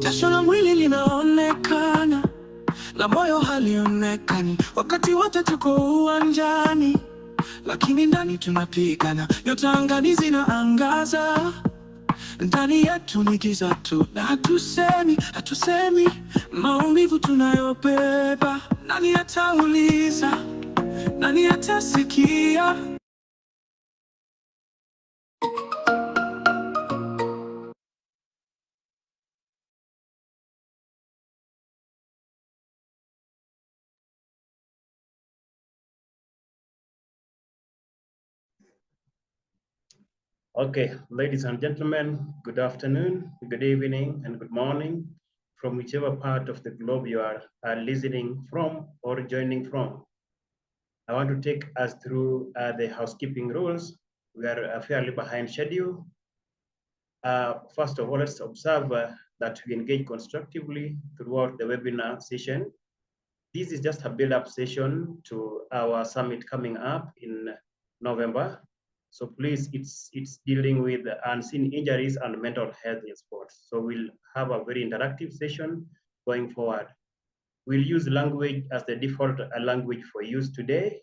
Jasho la mwili linaonekana, la moyo halionekani, wakati wote tuko uwanjani, lakini ndani tunapigana. Nyota angani zinaangaza, ndani yetu ni giza tu, na hatusemi maumivu tunayobeba. Nani atauliza? Nani atasikia? Okay, ladies and gentlemen, good afternoon, good evening, and good morning from whichever part of the globe you are listening from or joining from. I want to take us through the housekeeping rules. We are fairly behind schedule. First of all, let's observe that we engage constructively throughout the webinar session. This is just a build-up session to our summit coming up in November. So please, it's dealing with unseen injuries and mental health in sports. So we'll have a very interactive session going forward. We'll use language as the default language for use today.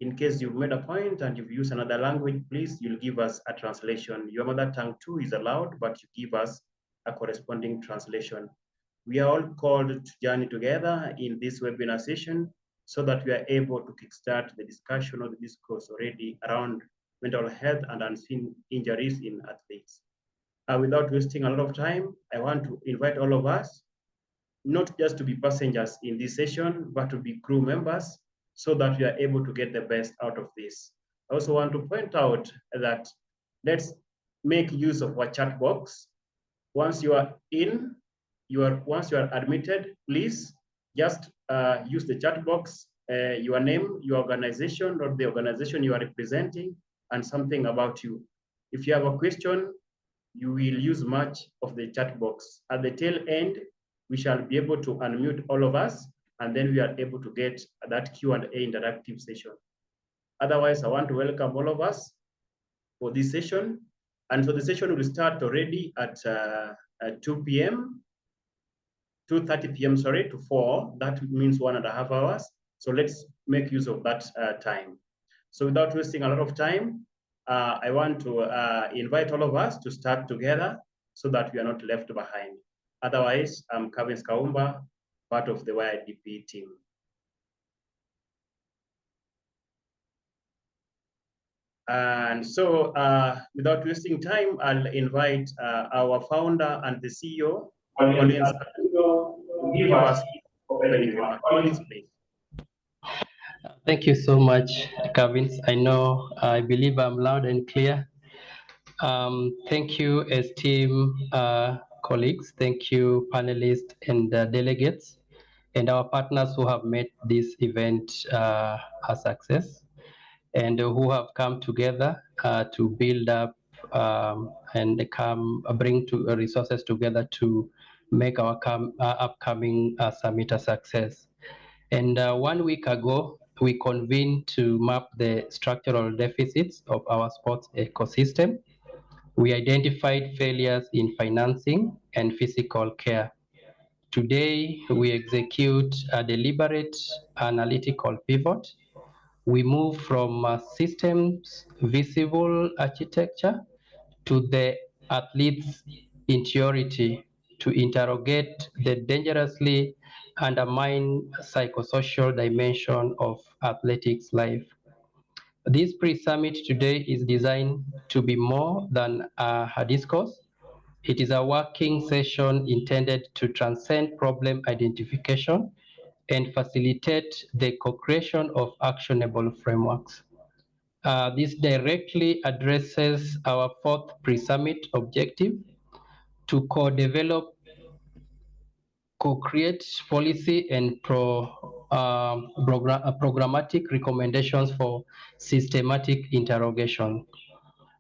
In case you've made a point and you've used another language, please, you'll give us a translation. Your mother tongue too is allowed, but you give us a corresponding translation. We are all called to journey together in this webinar session so that we are able to kickstart the discussion or the discourse already around mental health and unseen injuries in athletes. Without wasting a lot of time, I want to invite all of us, not just to be passengers in this session, but to be crew members so that we are able to get the best out of this. I also want to point out that let's make use of our chat box. Once you are in, once you are admitted, please just use the chat box, your name, your organization, or the organization you are representing, and something about you. If you have a question, you will use much of the chat box. At the tail end, we shall be able to unmute all of us, and then we are able to get that Q&A interactive session. Otherwise, I want to welcome all of us for this session. And so the session will start already at 2 p.m., 2:30 p.m., sorry, to 4. That means 1.5 hours. So let's make use of that time. So without wasting a lot of time, I want to invite all of us to start together so that we are not left behind. Otherwise, I'm Kevin Skaumba, part of the YIDP team. And so without wasting time, I'll invite our founder and the CEO, Collins, to give us opening remarks. Collins, please. Thank you so much, Kevin. I believe I'm loud and clear. Thank you, esteemed colleagues. Thank you, panelists and delegates, and our partners who have made this event a success, and who have come together to build up and bring resources together to make our upcoming summit a success. And 1 week ago, we convened to map the structural deficits of our sports ecosystem. We identified failures in financing and physical care. Today, we execute a deliberate analytical pivot. We move from systems visible architecture to the athlete's interiority to interrogate the dangerously undermined psychosocial dimension of athletics life. This pre-summit today is designed to be more than a discourse. It is a working session intended to transcend problem identification and facilitate the co-creation of actionable frameworks. This directly addresses our fourth pre-summit objective to co-develop, co-create policy and programmatic recommendations for systematic interrogation.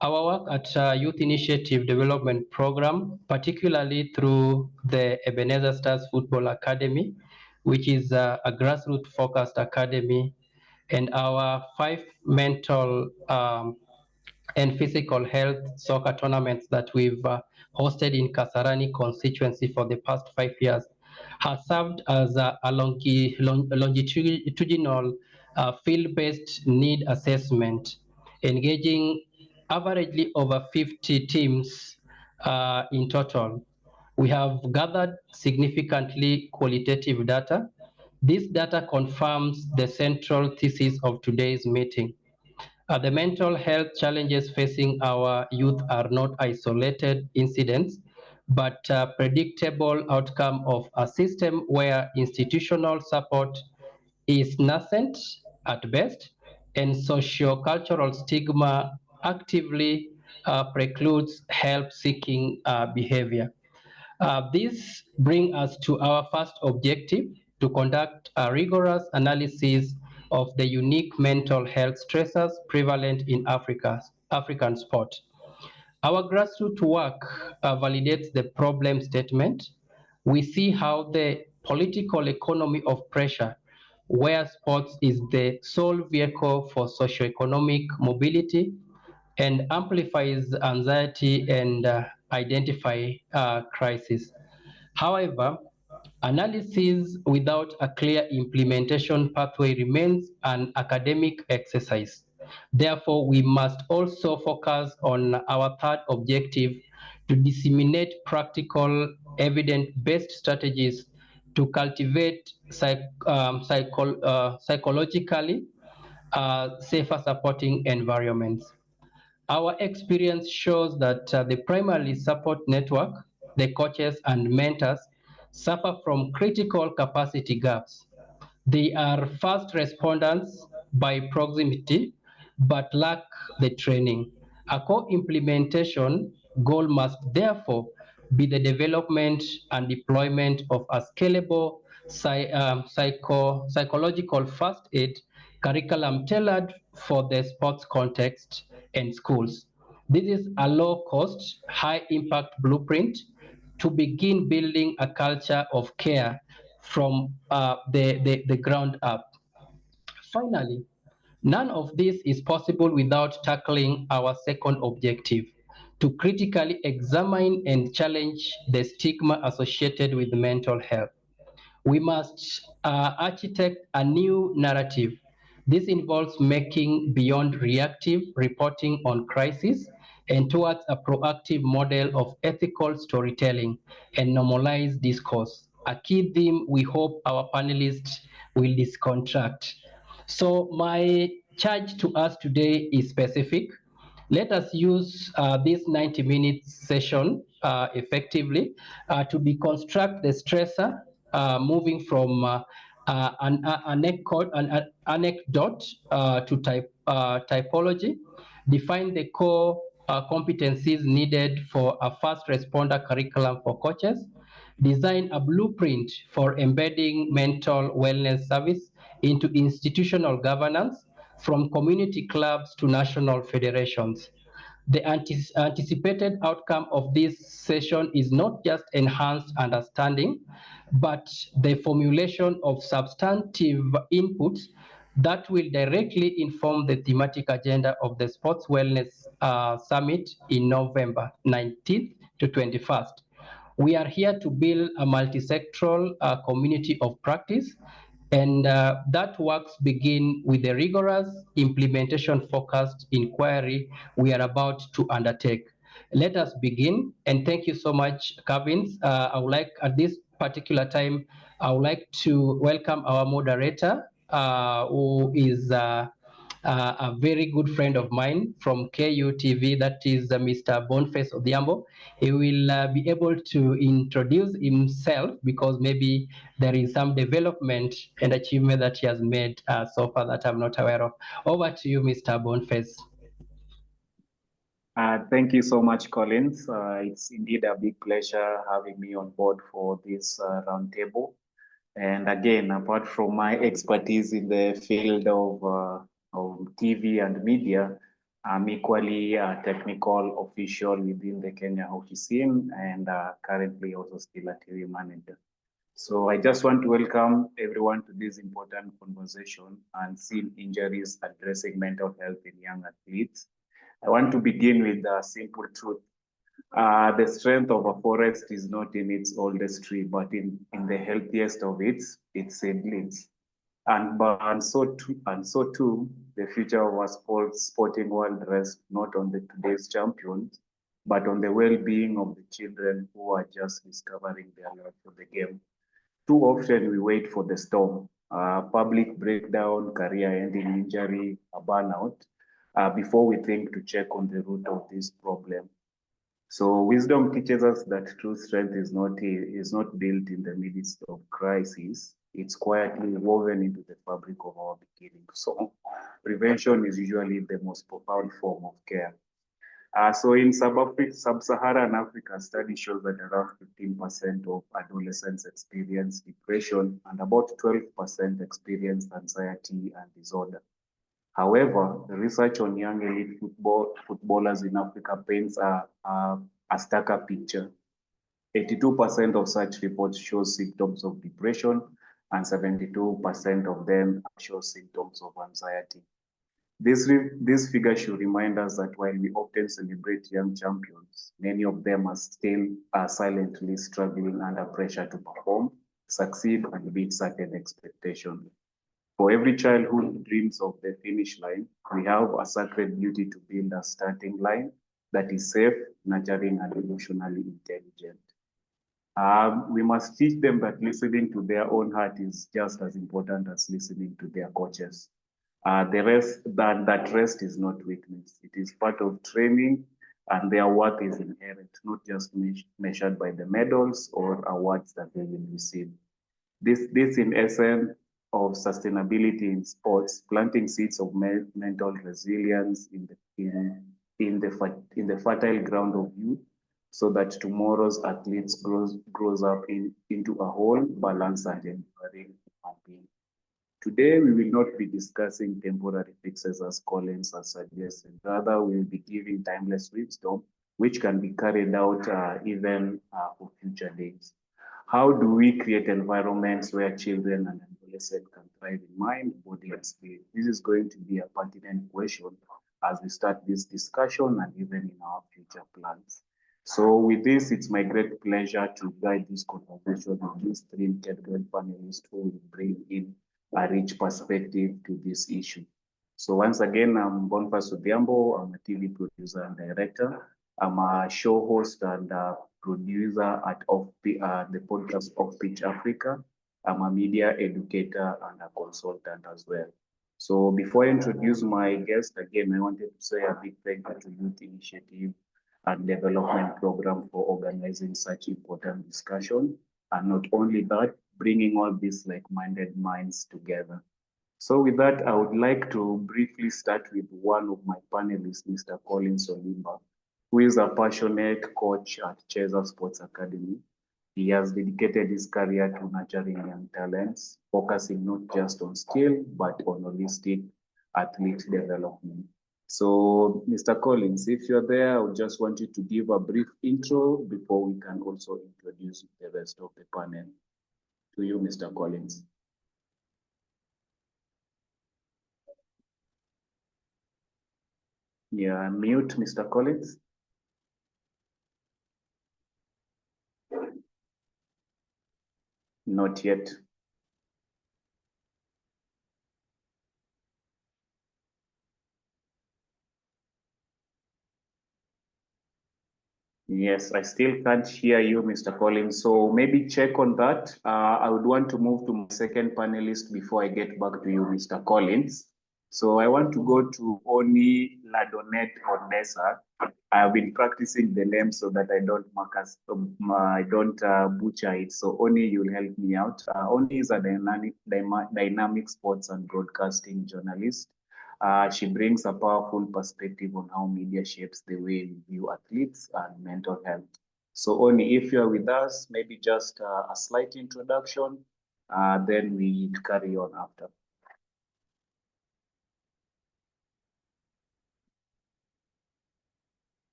Our work at Youth Initiative Development Program, particularly through the Ebenezer Stars Football Academy, which is a grassroots-focused academy, and our 5 mental and physical health soccer tournaments that we've hosted in Kasarani constituency for the past 5 years has served as a longitudinal field-based need assessment, engaging averagely over 50 teams in total. We have gathered significantly qualitative data. This data confirms the central thesis of today's meeting. The mental health challenges facing our youth are not isolated incidents, but a predictable outcome of a system where institutional support is nascent at best, and socio-cultural stigma actively precludes help-seeking behavior. This brings us to our first objective, to conduct a rigorous analysis of the unique mental health stressors prevalent in African sport. Our grassroots work validates the problem statement. We see how the political economy of pressure, where sports is the sole vehicle for socioeconomic mobility and amplifies anxiety and identify crisis. However, analysis without a clear implementation pathway remains an academic exercise. Therefore, we must also focus on our third objective, to disseminate practical, evidence-based strategies to cultivate psychologically safer supporting environments. Our experience shows that the primary support network, the coaches and mentors, suffer from critical capacity gaps. They are fast responders by proximity, but lack the training. A co-implementation goal must therefore be the development and deployment of a scalable psychological first aid curriculum tailored for the sports context and schools. This is a low-cost, high-impact blueprint to begin building a culture of care from the ground up. Finally, none of this is possible without tackling our second objective, to critically examine and challenge the stigma associated with mental health. We must architect a new narrative. This involves making beyond reactive reporting on crisis and towards a proactive model of ethical storytelling and normalized discourse, a key theme we hope our panelists will disconstruct. So my charge to us today is specific. Let us use this 90-minute session effectively to deconstruct the stressor, moving from an anecdote to typology, define the core competencies needed for a fast responder curriculum for coaches, design a blueprint for embedding mental wellness service into institutional governance, from community clubs to national federations. The anticipated outcome of this session is not just enhanced understanding, but the formulation of substantive inputs that will directly inform the thematic agenda of the Sports Wellness Summit in November 19th to 21st. We are here to build a multi-sectoral community of practice, and that works begin with the rigorous implementation-focused inquiry we are about to undertake. Let us begin, and thank you so much, Kavins. I would like, at this particular time, I would like to welcome our moderator, who is a very good friend of mine from KUTV, that is Mr. Boniface Odhiambo. He will be able to introduce himself, because maybe there is some development and achievement that he has made so far that I'm not aware of. Over to you, Mr. Boniface. Thank you so much, Collins. It's indeed a big pleasure having me on board for this roundtable. And again, apart from my expertise in the field of TV and media, I'm equally a technical official within the Kenya hockey scene, and currently also still a TV manager. So I just want to welcome everyone to this important conversation on scene injuries addressing mental health in young athletes. I want to begin with a simple truth. The strength of a forest is not in its oldest tree, but in the healthiest of its seedlings. And so too, the future of our sporting world rests not on the today's champions, but on the well-being of the children who are just discovering their love for the game. Too often we wait for the storm, public breakdown, career-ending injury, a burnout, before we think to check on the root of this problem. So wisdom teaches us that true strength is not built in the midst of crisis. It's quietly woven into the fabric of our beginning. So prevention is usually the most profound form of care. So in sub-Saharan Africa, study shows that around 15% of adolescents experience depression and about 12% experience anxiety and disorder. However, the research on young elite footballers in Africa paints a starker picture. 82% of such reports show symptoms of depression, and 72% of them show symptoms of anxiety. This figure should remind us that while we often celebrate young champions, many of them are still silently struggling under pressure to perform, succeed, and meet certain expectations. For every child who dreams of the finish line, we have a sacred duty to build a starting line that is safe, nurturing, and emotionally intelligent. We must teach them that listening to their own heart is just as important as listening to their coaches. That rest is not weakness. It is part of training, and their worth is inherent, not just measured by the medals or awards that they will receive. This in essence of sustainability in sports, planting seeds of mental resilience in the fertile ground of youth, so that tomorrow's athletes grows up into a whole, balanced, and enduring human being. Today, we will not be discussing temporary fixes as Collins has suggested. Rather, we will be giving timeless wisdom, which can be carried out even for future days. How do we create environments where children and adolescents can thrive in mind, body, and spirit? This is going to be a pertinent question as we start this discussion and even in our future plans. So with this, it's my great pleasure to guide this conversation with these three integral panelists who will bring in a rich perspective to this issue. So once again, I'm Boniface Odhiambo. I'm a TV producer and director. I'm a show host and producer at the podcast Off Pitch Africa. I'm a media educator and a consultant as well. So before I introduce my guest, again, I wanted to say a big thank you to Youth Initiative and Development Program for organizing such important discussion. And not only that, bringing all these like-minded minds together. So with that, I would like to briefly start with one of my panelists, Mr. Collins Olimba, who is a passionate coach at Cheza Sports Academy. He has dedicated his career to nurturing young talents, focusing not just on skill, but on holistic athlete development. So, Mr. Collins, if you're there, I would just want you to give a brief intro before we can also introduce the rest of the panel. To you, Mr. Collins. Yeah, mute, Mr. Collins. Not yet. Yes, I still can't hear you, Mr. Collins. So maybe check on that. I would want to move to my second panelist before I get back to you, Mr. Collins. So I want to go to Oni Ladonet Odessa. I have been practicing the name so that I don't butcher it. So Oni, you'll help me out. Oni is a dynamic sports and broadcasting journalist. She brings a powerful perspective on how media shapes the way we view athletes and mental health. So Oni, if you're with us, maybe just a slight introduction, then we carry on after.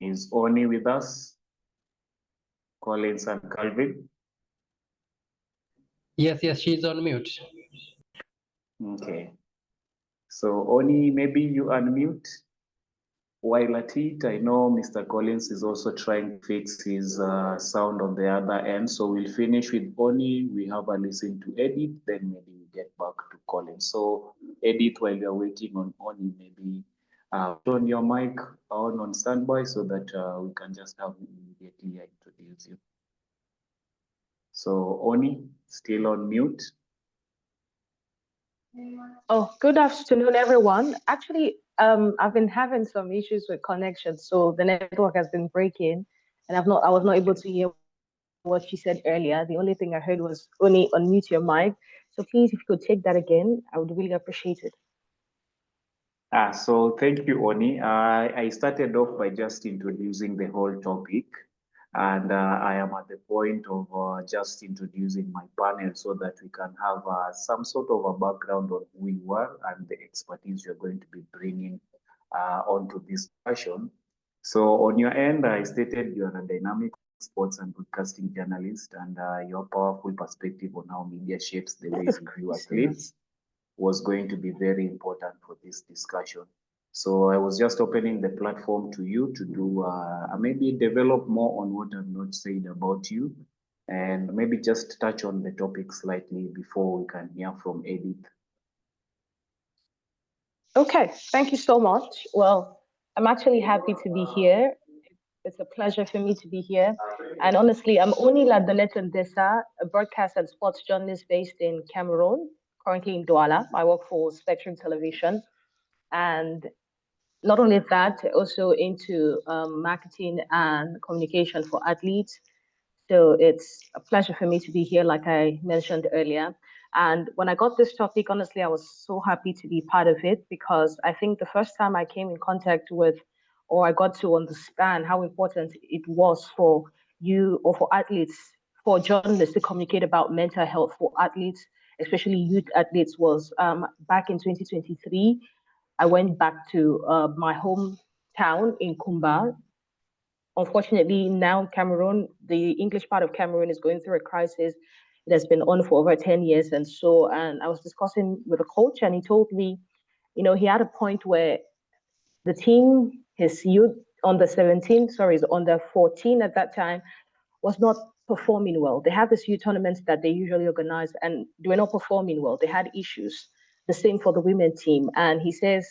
Is Oni with us? Collins and Calvin? Yes, she's on mute. Okay. So Oni, maybe you unmute. While at it, I know Mr. Collins is also trying to fix his sound on the other end. So we'll finish with Oni. We have a listen to Edith, then maybe we get back to Collins. So Edith, while you're waiting on Oni, maybe turn your mic on standby so that we can just have you immediately introduce you. So Oni, still on mute. Oh, good afternoon, everyone. Actually, I've been having some issues with connection, so the network has been breaking, and I was not able to hear what she said earlier. The only thing I heard was only unmute your mic. So please, if you could take that again, I would really appreciate it. So thank you, Oni. I started off by just introducing the whole topic, and I am at the point of just introducing my panel so that we can have some sort of a background on who you are and the expertise you're going to be bringing onto this discussion. So on your end, I stated you're a dynamic sports and broadcasting journalist, and your powerful perspective on how media shapes the way we view athletes was going to be very important for this discussion. So I was just opening the platform to you to do maybe develop more on what I've not said about you, and maybe just touch on the topic slightly before we can hear from Edith. Okay, thank you so much. Well, I'm actually happy to be here. It's a pleasure for me to be here. And honestly, I'm Oni Ladonet Dessa, a broadcast and sports journalist based in Cameroon, currently in Douala. I work for Spectrum Television. And not only that, also into marketing and communication for athletes. So it's a pleasure for me to be here, like I mentioned earlier. And when I got this topic, honestly, I was so happy to be part of it because I think the first time I came in contact with, or I got to understand how important it was for you or for athletes, for journalists to communicate about mental health for athletes, especially youth athletes, was back in 2023. I went back to my hometown in Kumba. Unfortunately, now Cameroon, the English part of Cameroon is going through a crisis. It has been on for over 10 years. And I was discussing with a coach, and he told me, he had a point where the team, his youth, under 17, sorry, under 14 at that time, was not performing well. They have this youth tournaments that they usually organize, and they were not performing well. They had issues. The same for the women team. And he says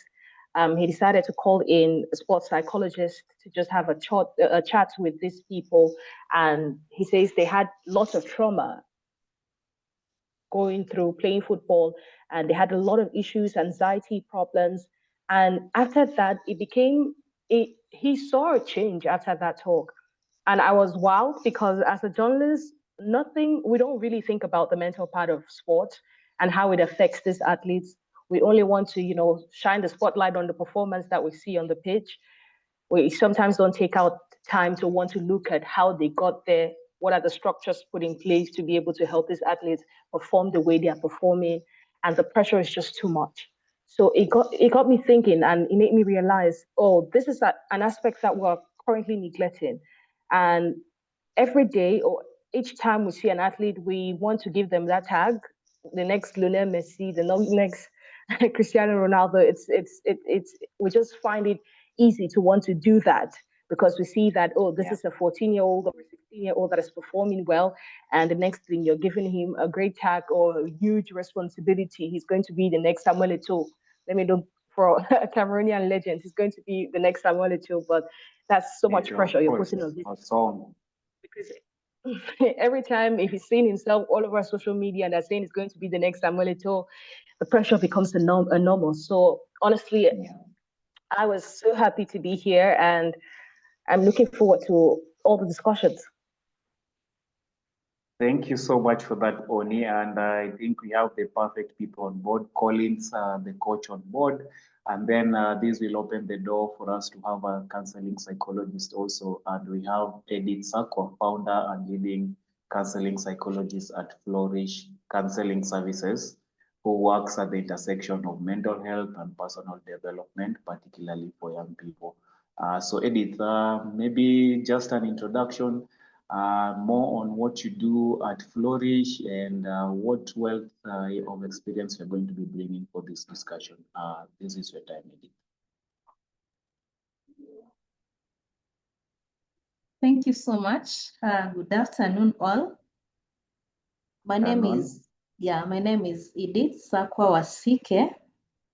he decided to call in a sports psychologist to just have a chat with these people. And he says they had lots of trauma going through playing football, and they had a lot of issues, anxiety problems. And after that, he saw a change after that talk. And I was wowed because as a journalist, we don't really think about the mental part of sports and how it affects these athletes. We only want to, shine the spotlight on the performance that we see on the pitch. We sometimes don't take out time to want to look at how they got there, what are the structures put in place to be able to help these athletes perform the way they are performing, and the pressure is just too much. So it got me thinking, and it made me realize, oh, this is an aspect that we're currently neglecting. And every day or each time we see an athlete, we want to give them that tag, the next Lionel Messi, the next Cristiano Ronaldo. We just find it easy to want to do that because we see that, oh, this is a 14-year-old or a 16-year-old that is performing well, and the next thing you're giving him a great tag or a huge responsibility. He's going to be the next Samuel Eto'o. Let me look for a Cameroonian legend. He's going to be the next Samuel Eto'o, but that's so much pressure you're putting on this. Awesome. Because every time if he's seeing himself all over social media and they're saying he's going to be the next Samuel Eto'o, the pressure becomes a normal. So honestly, I was so happy to be here, and I'm looking forward to all the discussions. Thank you so much for that, Oni. And I think we have the perfect people on board. Collins, the coach on board. And then this will open the door for us to have a counseling psychologist also. And we have Edith Sakwa, founder and leading counseling psychologist at Flourish Counseling Services, who works at the intersection of mental health and personal development, particularly for young people. So Edith, maybe just an introduction. more on what you do at Flourish and what wealth of experience you're going to be bringing for this discussion. This is your time, Edith. Thank you so much. Good afternoon, all. My name is Edith Sakwa Wasike.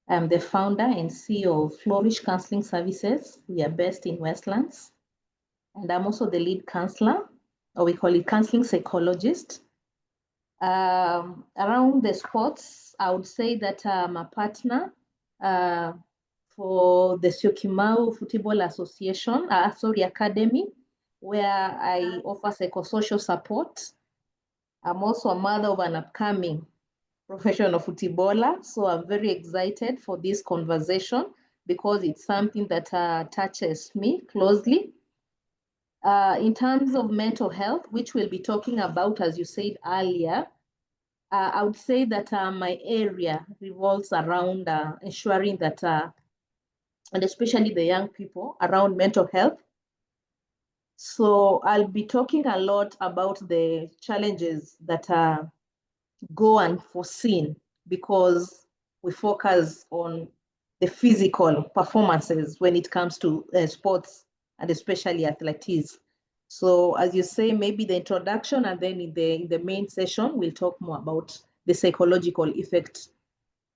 I'm the founder and CEO of Flourish Counseling Services. We are based in Westlands. And I'm also the lead counselor, or we call it counseling psychologist. Around the sports, I would say that I'm a partner for the Syokimau Football Association, Academy, where I offer psychosocial support. I'm also a mother of an upcoming professional footballer, so I'm very excited for this conversation because it's something that touches me closely. In terms of mental health, which we'll be talking about, as you said earlier, I would say that my area revolves around ensuring that, and especially the young people, around mental health. So I'll be talking a lot about the challenges that go unforeseen because we focus on the physical performances when it comes to sports and especially athletics. So as you say, maybe the introduction, and then in the main session, we'll talk more about the psychological effect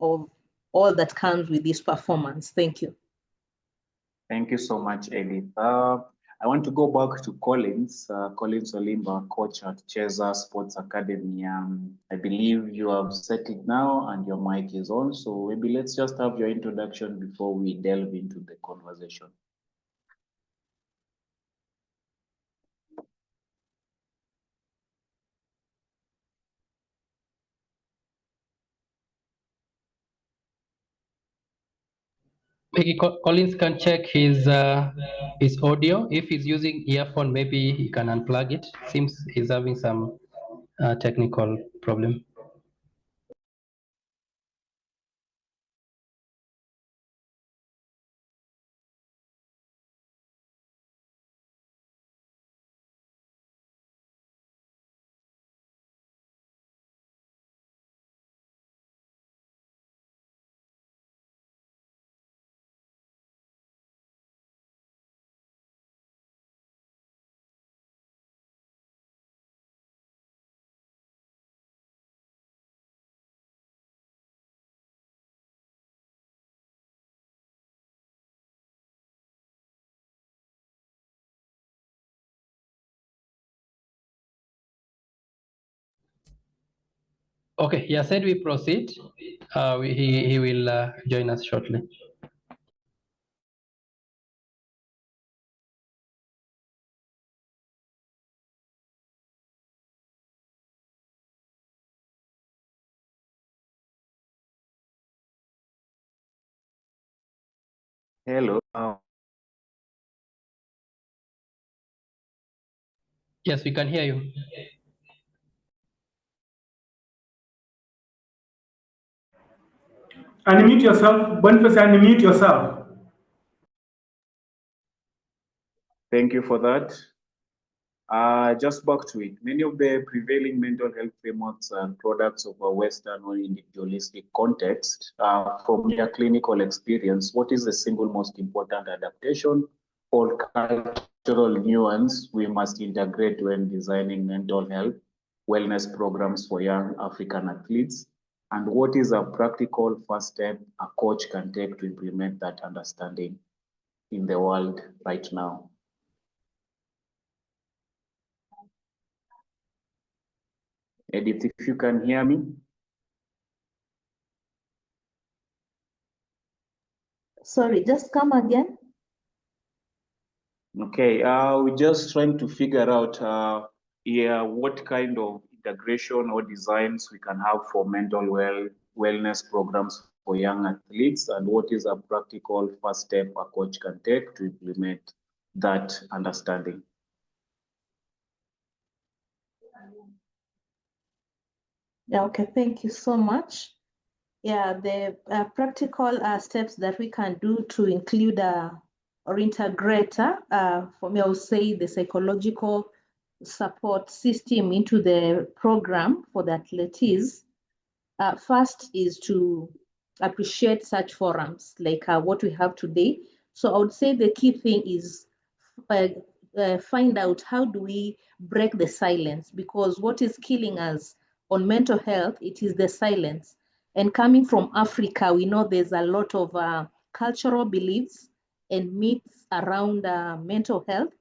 of all that comes with this performance. Thank you. Thank you so much, Edith. I want to go back to Collins, Collins Olimba, coach at Cheza Sports Academy. I believe you have set it now and your mic is on. So maybe let's just have your introduction before we delve into the conversation. Maybe Collins can check his audio. If he's using earphone, maybe he can unplug it. Seems he's having some technical problem. Okay, he said we proceed. He will join us shortly. Hello. Yes, we can hear you. Unmute yourself. Boniface, unmute yourself. Thank you for that. Just back to it. Many of the prevailing mental health frameworks and products of a Western or individualistic context, from your clinical experience, what is the single most important adaptation or cultural nuance we must integrate when designing mental health wellness programs for young African athletes? And what is a practical first step a coach can take to implement that understanding in the world right now? Edith, if you can hear me. Sorry, just come again. Okay, we're just trying to figure out what kind of integration or designs we can have for mental wellness programs for young athletes, and what is a practical first step a coach can take to implement that understanding. Yeah, okay, thank you so much. Yeah, the practical steps that we can do to include or integrate, for me, I would say the psychological support system into the program for the athletes, first is to appreciate such forums like what we have today. So I would say the key thing is find out how do we break the silence, because what is killing us on mental health, it is the silence. And coming from Africa, we know there's a lot of cultural beliefs and myths around mental health.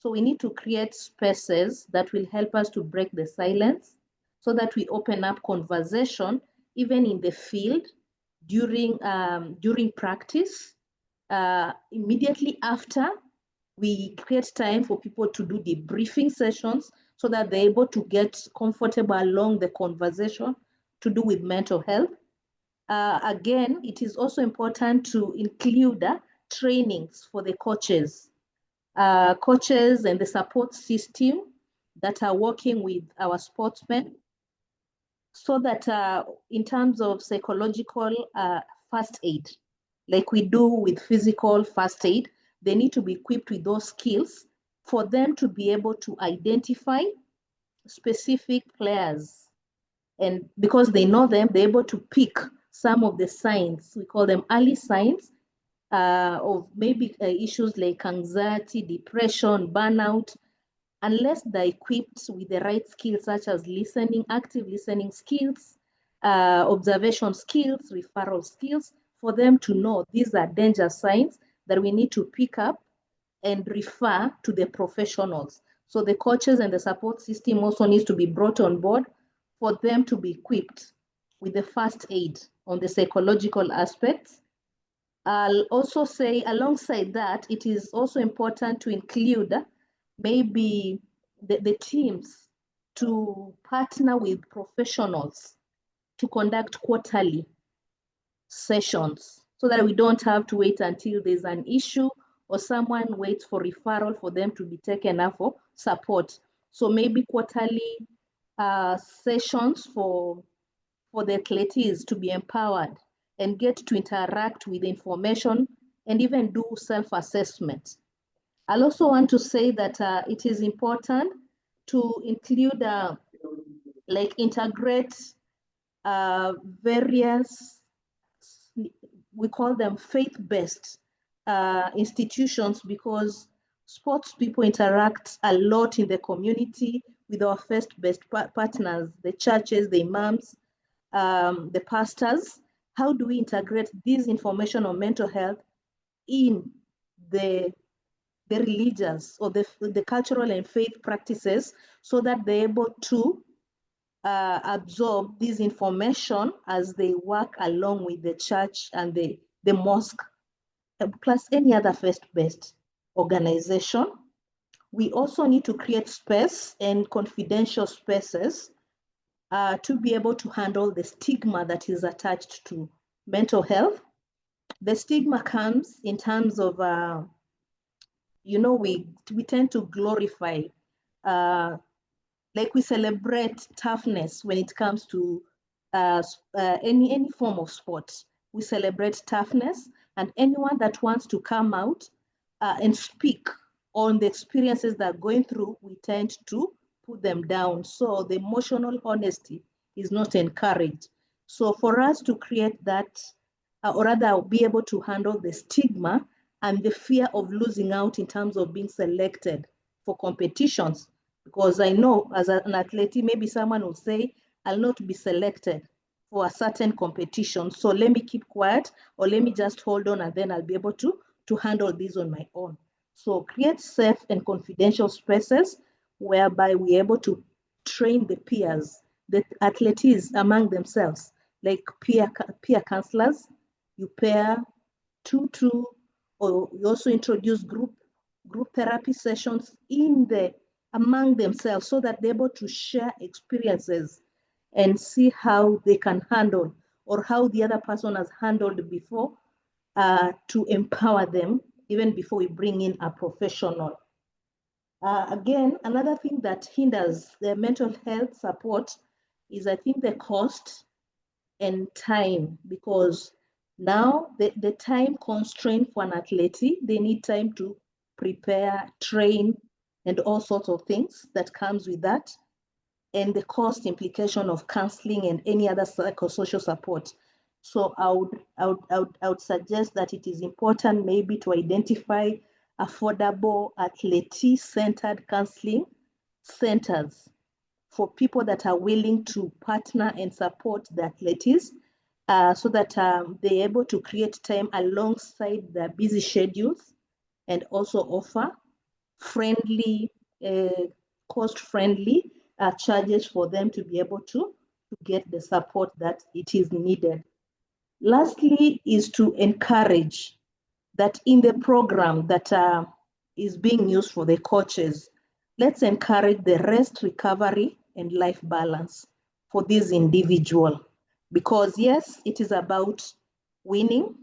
So we need to create spaces that will help us to break the silence so that we open up conversation, even in the field, during practice, immediately after. We create time for people to do debriefing sessions so that they're able to get comfortable along the conversation to do with mental health. Again, it is also important to include trainings for the coaches and the support system that are working with our sportsmen, so that in terms of psychological first aid, like we do with physical first aid, they need to be equipped with those skills for them to be able to identify specific players. And because they know them, they're able to pick some of the signs, we call them early signs, of maybe issues like anxiety, depression, burnout, unless they're equipped with the right skills such as listening, active listening skills, observation skills, referral skills, for them to know these are danger signs that we need to pick up and refer to the professionals. So the coaches and the support system also needs to be brought on board for them to be equipped with the first aid on the psychological aspects. I'll also say alongside that, it is also important to include maybe the teams to partner with professionals to conduct quarterly sessions so that we don't have to wait until there's an issue or someone waits for referral for them to be taken up for support. So maybe quarterly sessions for the athletes to be empowered and get to interact with information and even do self-assessment. I'll also want to say that it is important to include, like integrate various, we call them faith-based institutions, because sports people interact a lot in the community with our faith-based partners, the churches, the imams, the pastors. How do we integrate this information on mental health in the religious or the cultural and faith practices, so that they're able to absorb this information as they work along with the church and the mosque, plus any other faith-based organization. We also need to create space and confidential spaces to be able to handle the stigma that is attached to mental health. The stigma comes in terms of, we tend to glorify, like we celebrate toughness when it comes to any form of sport. We celebrate toughness, and anyone that wants to come out and speak on the experiences they're going through, we tend to put them down. So the emotional honesty is not encouraged. So for us to create that, or rather be able to handle the stigma and the fear of losing out in terms of being selected for competitions, because I know as an athlete, maybe someone will say, I'll not be selected for a certain competition, so let me keep quiet, or let me just hold on, and then I'll be able to handle this on my own. So create safe and confidential spaces whereby we're able to train the peers, the athletes among themselves, like peer counselors. You pair 2-2, or you also introduce group therapy sessions among themselves, so that they're able to share experiences and see how they can handle, or how the other person has handled before, to empower them even before we bring in a professional. Again, another thing that hinders the mental health support is, I think, the cost and time, because now the time constraint for an athlete, they need time to prepare, train, and all sorts of things that comes with that, and the cost implication of counseling and any other psychosocial support. So I would suggest that it is important maybe to identify affordable athlete-centered counseling centers for people that are willing to partner and support the athletes, so that they're able to create time alongside their busy schedules, and also offer friendly, cost-friendly charges for them to be able to get the support that it is needed. Lastly is to encourage that in the program that is being used for the coaches, let's encourage the rest, recovery, and life balance for this individual. Because yes, it is about winning,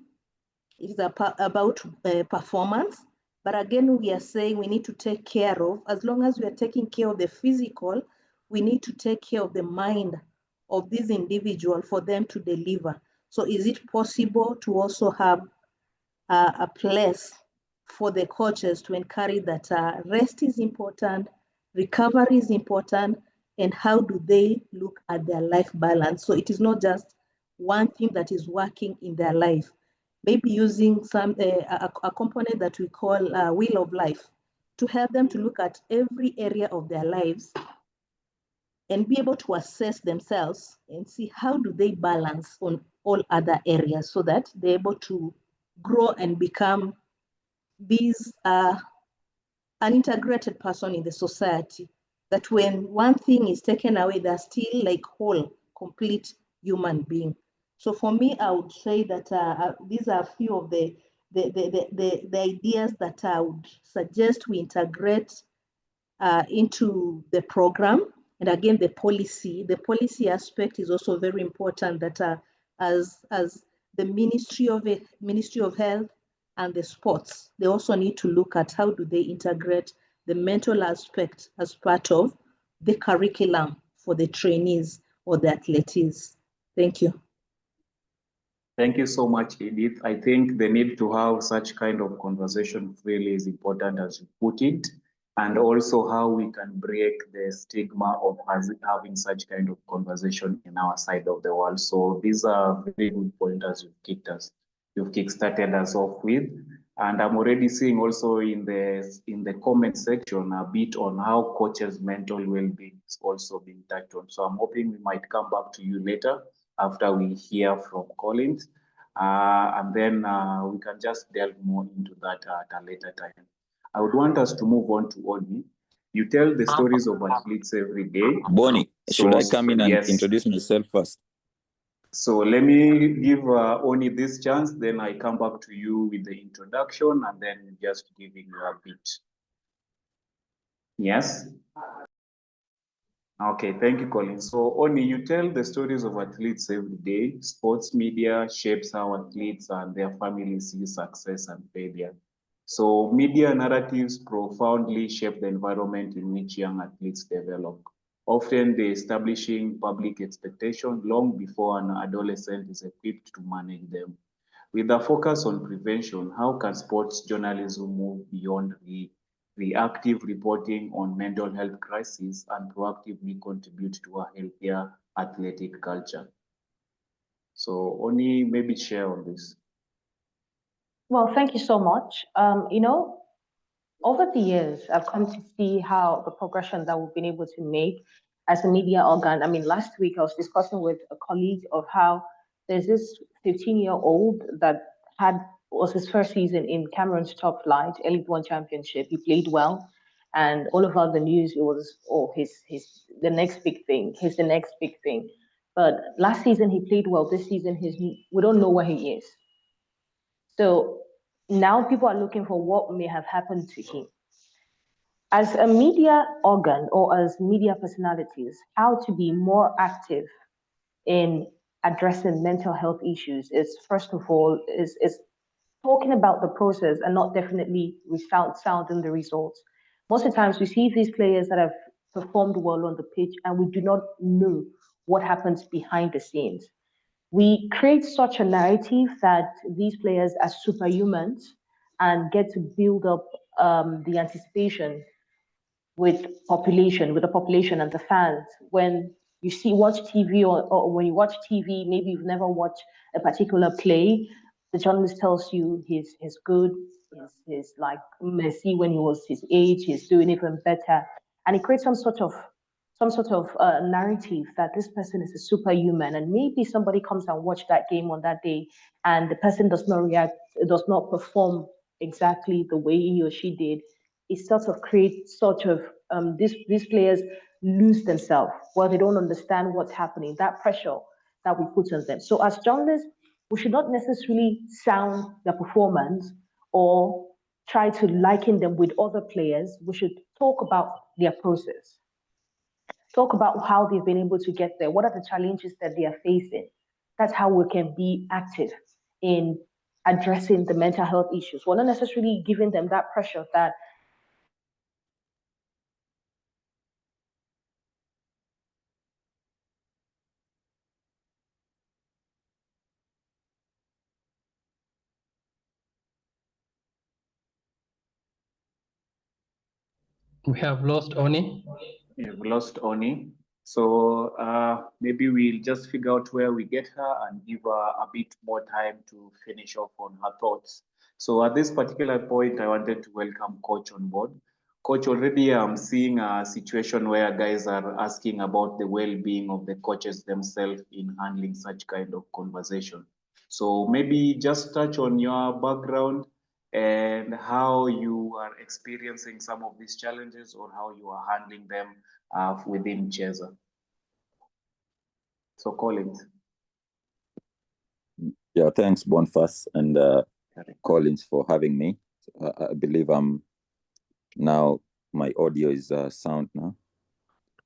it is about performance, but again, we are saying we need to take care of, as long as we are taking care of the physical, we need to take care of the mind of this individual for them to deliver. So is it possible to also have a place for the coaches to encourage that rest is important, recovery is important, and how do they look at their life balance? So it is not just one thing that is working in their life. Maybe using a component that we call wheel of life to help them to look at every area of their lives and be able to assess themselves and see how do they balance on all other areas, so that they're able to grow and become these an integrated person in the society, that when one thing is taken away, they're still like whole, complete human being. So for me, I would say that these are a few of the ideas that I would suggest we integrate into the program. And again, the policy aspect is also very important, that as the Ministry of Health and the sports, they also need to look at how do they integrate the mental aspect as part of the curriculum for the trainees or the athletes. Thank you. Thank you so much, Edith. I think the need to have such kind of conversation really is important, as you put it, and also how we can break the stigma of us having such kind of conversation in our side of the world. So these are very good pointers you've kickstarted us off with. And I'm already seeing also in the comment section a bit on how coaches' mental well-being is also being touched on. So I'm hoping we might come back to you later after we hear from Collins, and then we can just delve more into that at a later time. I would want us to move on to Oni. You tell the stories of athletes every day. Bonnie, should I come in and yes, introduce myself first? So let me give Oni this chance, then I come back to you with the introduction and then just giving you a bit. Yes? Okay, thank you, Colin. So, Oni, you tell the stories of athletes every day. Sports media shapes how athletes and their families see success and failure. So, media narratives profoundly shape the environment in which young athletes develop. Often, they establishing public expectations long before an adolescent is equipped to manage them. With a focus on prevention, how can sports journalism move beyond reactive reporting on mental health crises and proactively contribute to a healthier athletic culture? So Oni, maybe share on this. Well, thank you so much. Over the years, I've come to see how the progression that we've been able to make as a media organ. I mean, last week I was discussing with a colleague of how there's this 15-year-old that was his first season in Cameroon's top flight, Elite One Championship. He played well, and all over the news it was, oh, he's the next big thing. He's the next big thing. But last season he played well. This season we don't know where he is. So now people are looking for what may have happened to him. As a media organ or as media personalities, how to be more active in addressing mental health issues is, first of all, is talking about the process and not definitely sounding the results. Most of the times we see these players that have performed well on the pitch and we do not know what happens behind the scenes. We create such a narrative that these players are superhumans and get to build up the anticipation with the population and the fans. When you watch TV or when you watch TV, maybe you've never watched a particular play, the journalist tells you he's good, he's like Messi when he was his age, he's doing even better. And it creates some sort of narrative that this person is a superhuman, and maybe somebody comes and watch that game on that day, and the person does not react, does not perform exactly the way he or she did. It sort of creates these players lose themselves, well, they don't understand what's happening, that pressure that we put on them. So as journalists, we should not necessarily sound their performance or try to liken them with other players. We should talk about their process. Talk about how they've been able to get there. What are the challenges that they are facing? That's how we can be active in addressing the mental health issues. We're not necessarily giving them that pressure that We have lost Oni. You've lost Oni. So maybe we'll just figure out where we get her and give her a bit more time to finish off on her thoughts. So at this particular point, I wanted to welcome Coach on board. Coach, already I'm seeing a situation where guys are asking about the well-being of the coaches themselves in handling such kind of conversation. So maybe just touch on your background and how you are experiencing some of these challenges or how you are handling them within Cheza. So Collins. Yeah, thanks, Boniface and Collins, for having me. I believe now my audio is sound now.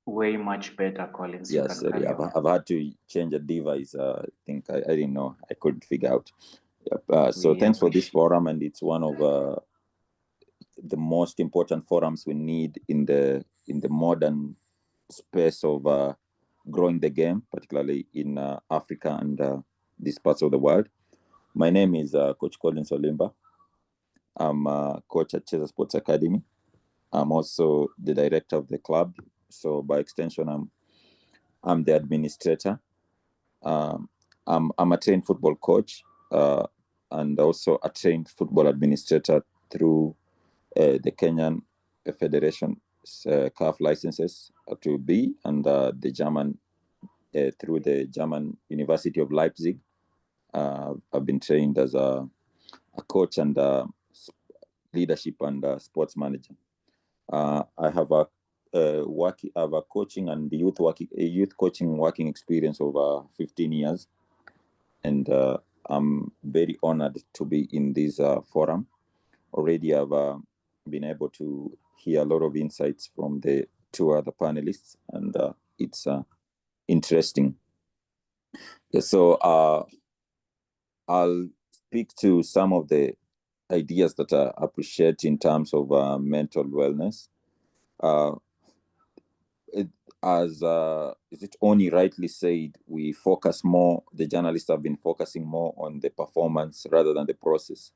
Way much better, Collins. Yes, sorry, I've had to change a device. I think I didn't know, I couldn't figure out. Yep. So thanks for this forum, and it's one of the most important forums we need in the modern space of growing the game, particularly in Africa and these parts of the world. My name is Coach Collins Olimba. I'm a coach at Cheza Sports Academy. I'm also the director of the club. So by extension, I'm the administrator. I'm a trained football coach and also a trained football administrator through the Kenyan Federation CAF licenses to be, and the German through the German University of Leipzig. I've been trained as a coach and leadership and sports manager. I have a coaching and youth coaching working experience over 15 years, and I'm very honored to be in this forum. Already I've been able to hear a lot of insights from the two other panelists, and it's interesting. So I'll speak to some of the ideas that I appreciate in terms of mental wellness. As is it only rightly said, we focus more, the journalists have been focusing more on the performance rather than the process.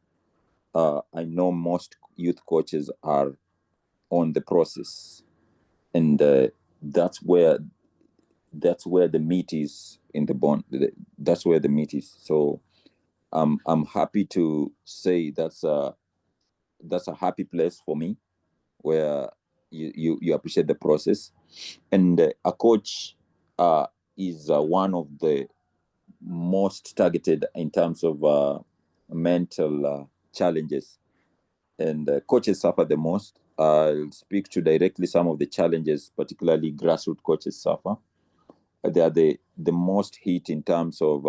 I know most youth coaches are on the process, and that's where the meat is in the bone. That's where the meat is. So I'm happy to say that's a happy place for me, where you appreciate the process, and a coach is one of the most targeted in terms of mental challenges, and coaches suffer the most. I'll speak to directly some of the challenges, particularly grassroots coaches suffer. They are the most hit in terms of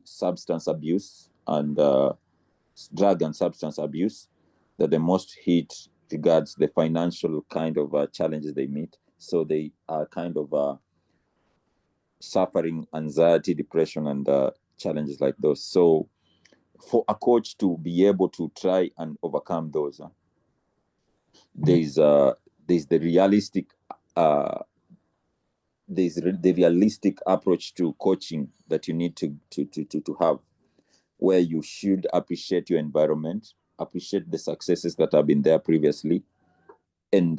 substance abuse and drug and substance abuse. They're the most hit regards the financial kind of challenges they meet. So they are kind of suffering anxiety, depression, and challenges like those. So for a coach to be able to try and overcome those, there's the realistic approach to coaching that you need to have, where you should appreciate your environment, appreciate the successes that have been there previously, and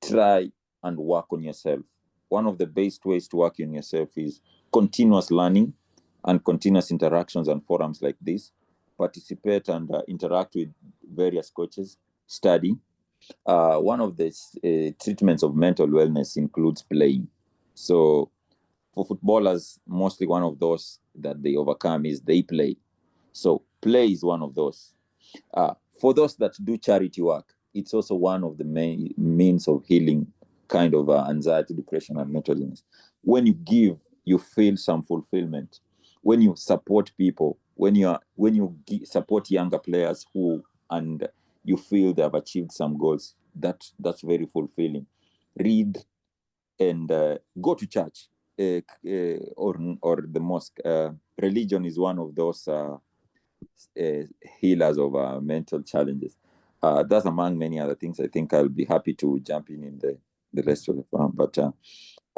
try and work on yourself. One of the best ways to work on yourself is continuous learning and continuous interactions and forums like this. Participate and interact with various coaches, study. One of the treatments of mental wellness includes playing. So for footballers, mostly one of those that they overcome is they play. So play is one of those. For those that do charity work, it's also one of the main means of healing kind of anxiety, depression, and mental illness. When you give, you feel some fulfillment. When you support people, when you support younger players and you feel they have achieved some goals, that's very fulfilling. Read and go to church or the mosque. Religion is one of those healers of mental challenges. That's among many other things. I think I'll be happy to jump in the rest of the forum, but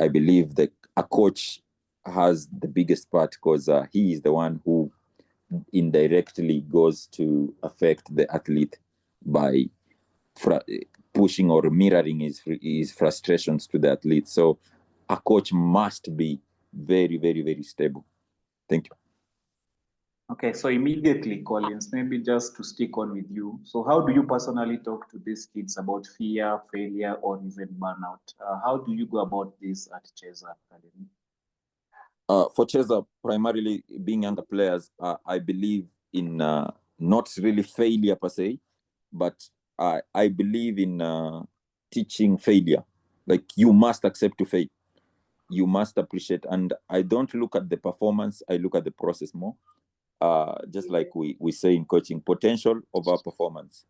I believe that a coach has the biggest part because he is the one who indirectly goes to affect the athlete by pushing or mirroring his frustrations to the athlete. So a coach must be very, very, very stable. Thank you. Okay, so immediately, Collins, maybe just to stick on with you. So how do you personally talk to these kids about fear, failure, or even burnout? How do you go about this at Chesa Academy? For Chesa, primarily being younger players, I believe in not really failure per se, but I believe in teaching failure. Like you must accept to fail. You must appreciate. And I don't look at the performance, I look at the process more. Just like we say in coaching, potential over performance.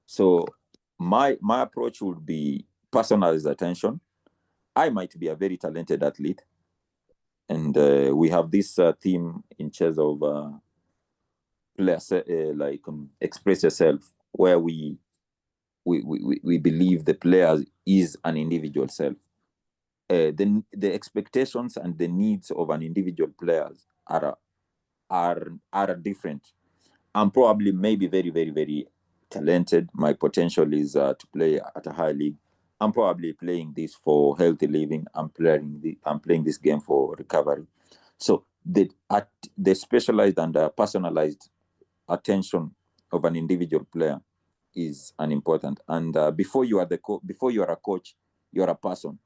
So my approach would be personalized attention. I might be a very talented athlete, and we have this theme in Chess of express yourself, where we believe the player is an individual self. The expectations and the needs of an individual players are different. I'm probably maybe very, very, very talented. My potential is to play at a high league. I'm probably playing this for healthy living. I'm playing this game for recovery. So the specialized and personalized attention of an individual player is an important. And before you are a coach, you are a person.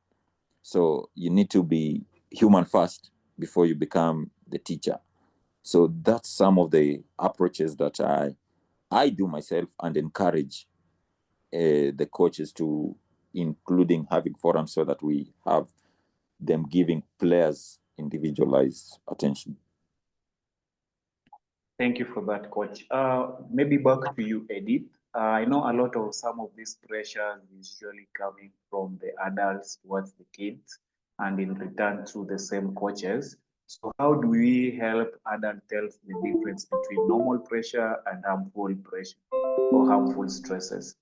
So you need to be human first before you become the teacher. So that's some of the approaches that I do myself and encourage the coaches to, including having forums so that we have them giving players individualized attention. Thank you for that, Coach. Maybe back to you, Edith. I know a lot of some of these pressures is usually coming from the adults towards the kids and in return to the same coaches. So how do we help adults tell the difference between normal pressure and harmful pressure or harmful stresses?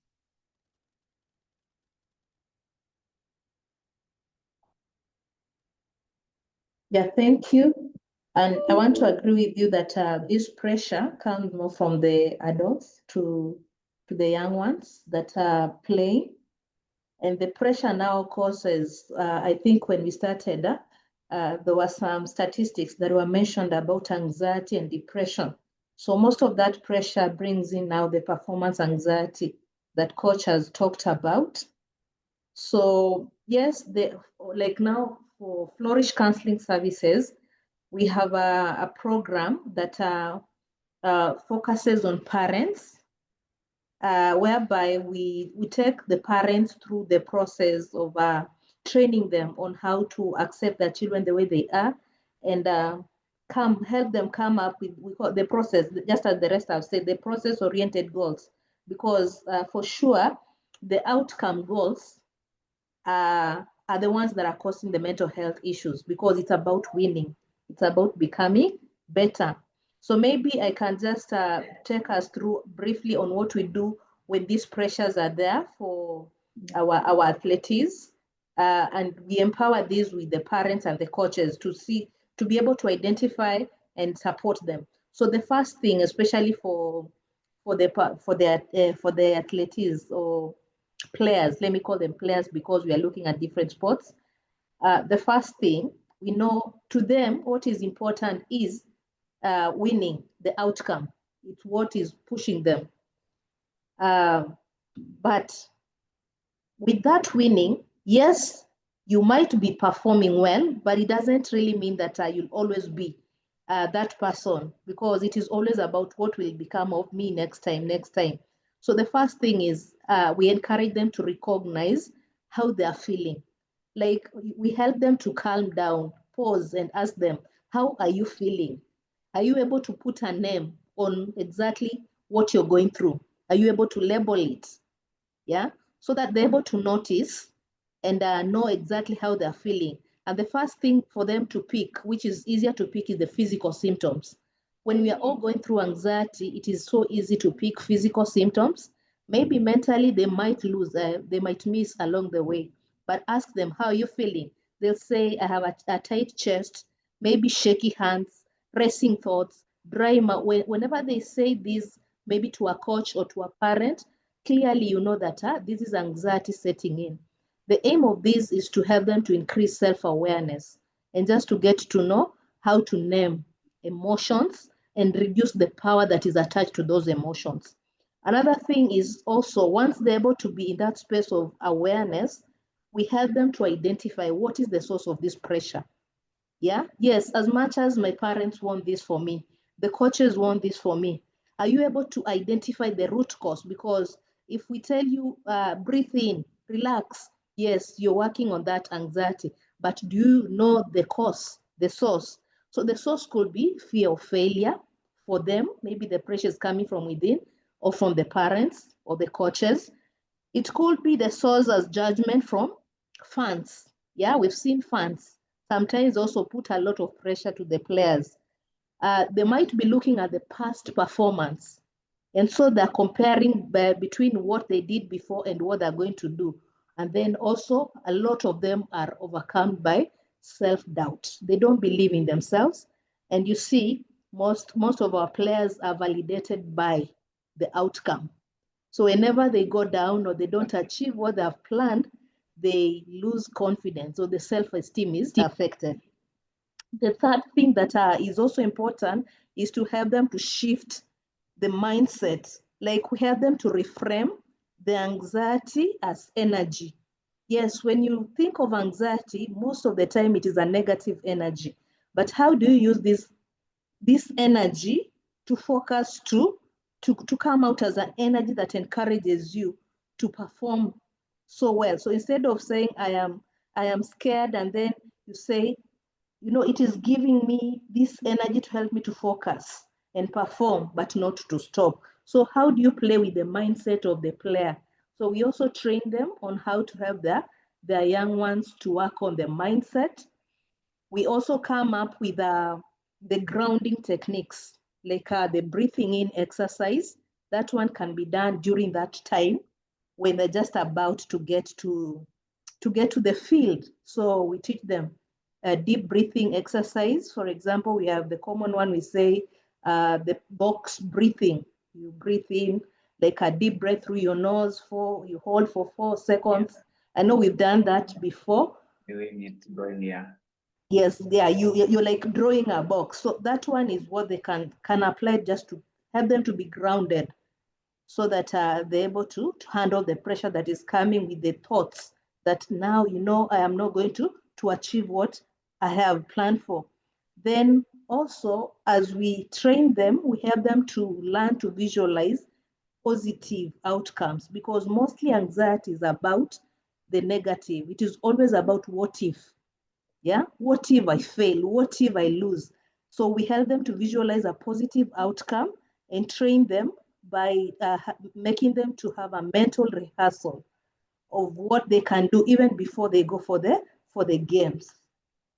Yeah, thank you. And I want to agree with you that this pressure comes more from the adults to the young ones that are playing. And the pressure now causes, I think when we started, there were some statistics that were mentioned about anxiety and depression. So most of that pressure brings in now the performance anxiety that coach has talked about. So yes, like now for Flourish Counseling Services, we have a program that focuses on parents, whereby we take the parents through the process of training them on how to accept their children the way they are, and help them come up with, we call the process, just as the rest have said, the process-oriented goals. Because for sure, the outcome goals are the ones that are causing the mental health issues, because it's about winning. It's about becoming better. So maybe I can just take us through briefly on what we do when these pressures are there for our athletes. And we empower these with the parents and the coaches to be able to identify and support them. So the first thing, especially for the athletes or players, let me call them players because we are looking at different sports. The first thing we know, to them, what is important is winning, the outcome. It's what is pushing them. But with that winning, yes, you might be performing well, but it doesn't really mean that you'll always be that person, because it is always about what will become of me next time. So the first thing is we encourage them to recognize how they are feeling. Like, we help them to calm down, pause, and ask them, how are you feeling? Are you able to put a name on exactly what you're going through? Are you able to label it? Yeah, so that they're able to notice and know exactly how they're feeling. And the first thing for them to pick, which is easier to pick, is the physical symptoms. When we are all going through anxiety, it is so easy to pick physical symptoms. Maybe mentally they might lose, they might miss along the way. But ask them, how are you feeling? They'll say, I have a tight chest, maybe shaky hands, racing thoughts, dry mouth. Whenever they say this, maybe to a coach or to a parent, clearly you know that this is anxiety setting in. The aim of this is to help them to increase self-awareness and just to get to know how to name emotions and reduce the power that is attached to those emotions. Another thing is also, once they're able to be in that space of awareness, we help them to identify what is the source of this pressure. Yeah, yes, as much as my parents want this for me, the coaches want this for me, are you able to identify the root cause? Because if we tell you, breathe in, relax, yes, you're working on that anxiety, but do you know the cause, the source? So the source could be fear of failure for them. Maybe the pressure is coming from within or from the parents or the coaches. It could be the source as judgment from fans. Yeah, we've seen fans sometimes also put a lot of pressure to the players. They might be looking at the past performance. And so they're comparing between what they did before and what they're going to do. And then also a lot of them are overcome by self-doubt. They don't believe in themselves. And you see, most of our players are validated by the outcome. So whenever they go down or they don't achieve what they have planned, they lose confidence, or the self-esteem is affected. The third thing that is also important is to help them to shift the mindset. Like, we help them to reframe the anxiety as energy. Yes, when you think of anxiety, most of the time it is a negative energy. But how do you use this energy to focus to come out as an energy that encourages you to perform so well? So instead of saying I am scared, and then you say, you know, it is giving me this energy to help me to focus and perform, but not to stop. So how do you play with the mindset of the player? So we also train them on how to help their young ones to work on the mindset. We also come up with the grounding techniques, like the breathing in exercise. That one can be done during that time when they're just about to get to the field. So we teach them a deep breathing exercise. For example, we have the common one, we say the box breathing. You breathe in like a deep breath through your nose, you hold for 4 seconds. I know we've done that before. Doing it, going, yeah. Yes, yeah, you're like drawing a box. So that one is what they can apply, just to help them to be grounded, so that they're able to handle the pressure that is coming with the thoughts that now, you know, I am not going to achieve what I have planned for. Then also, as we train them, we help them to learn to visualize positive outcomes, because mostly anxiety is about the negative. It is always about what if. Yeah, what if I fail? What if I lose? So we help them to visualize a positive outcome and train them by making them to have a mental rehearsal of what they can do even before they go for the games.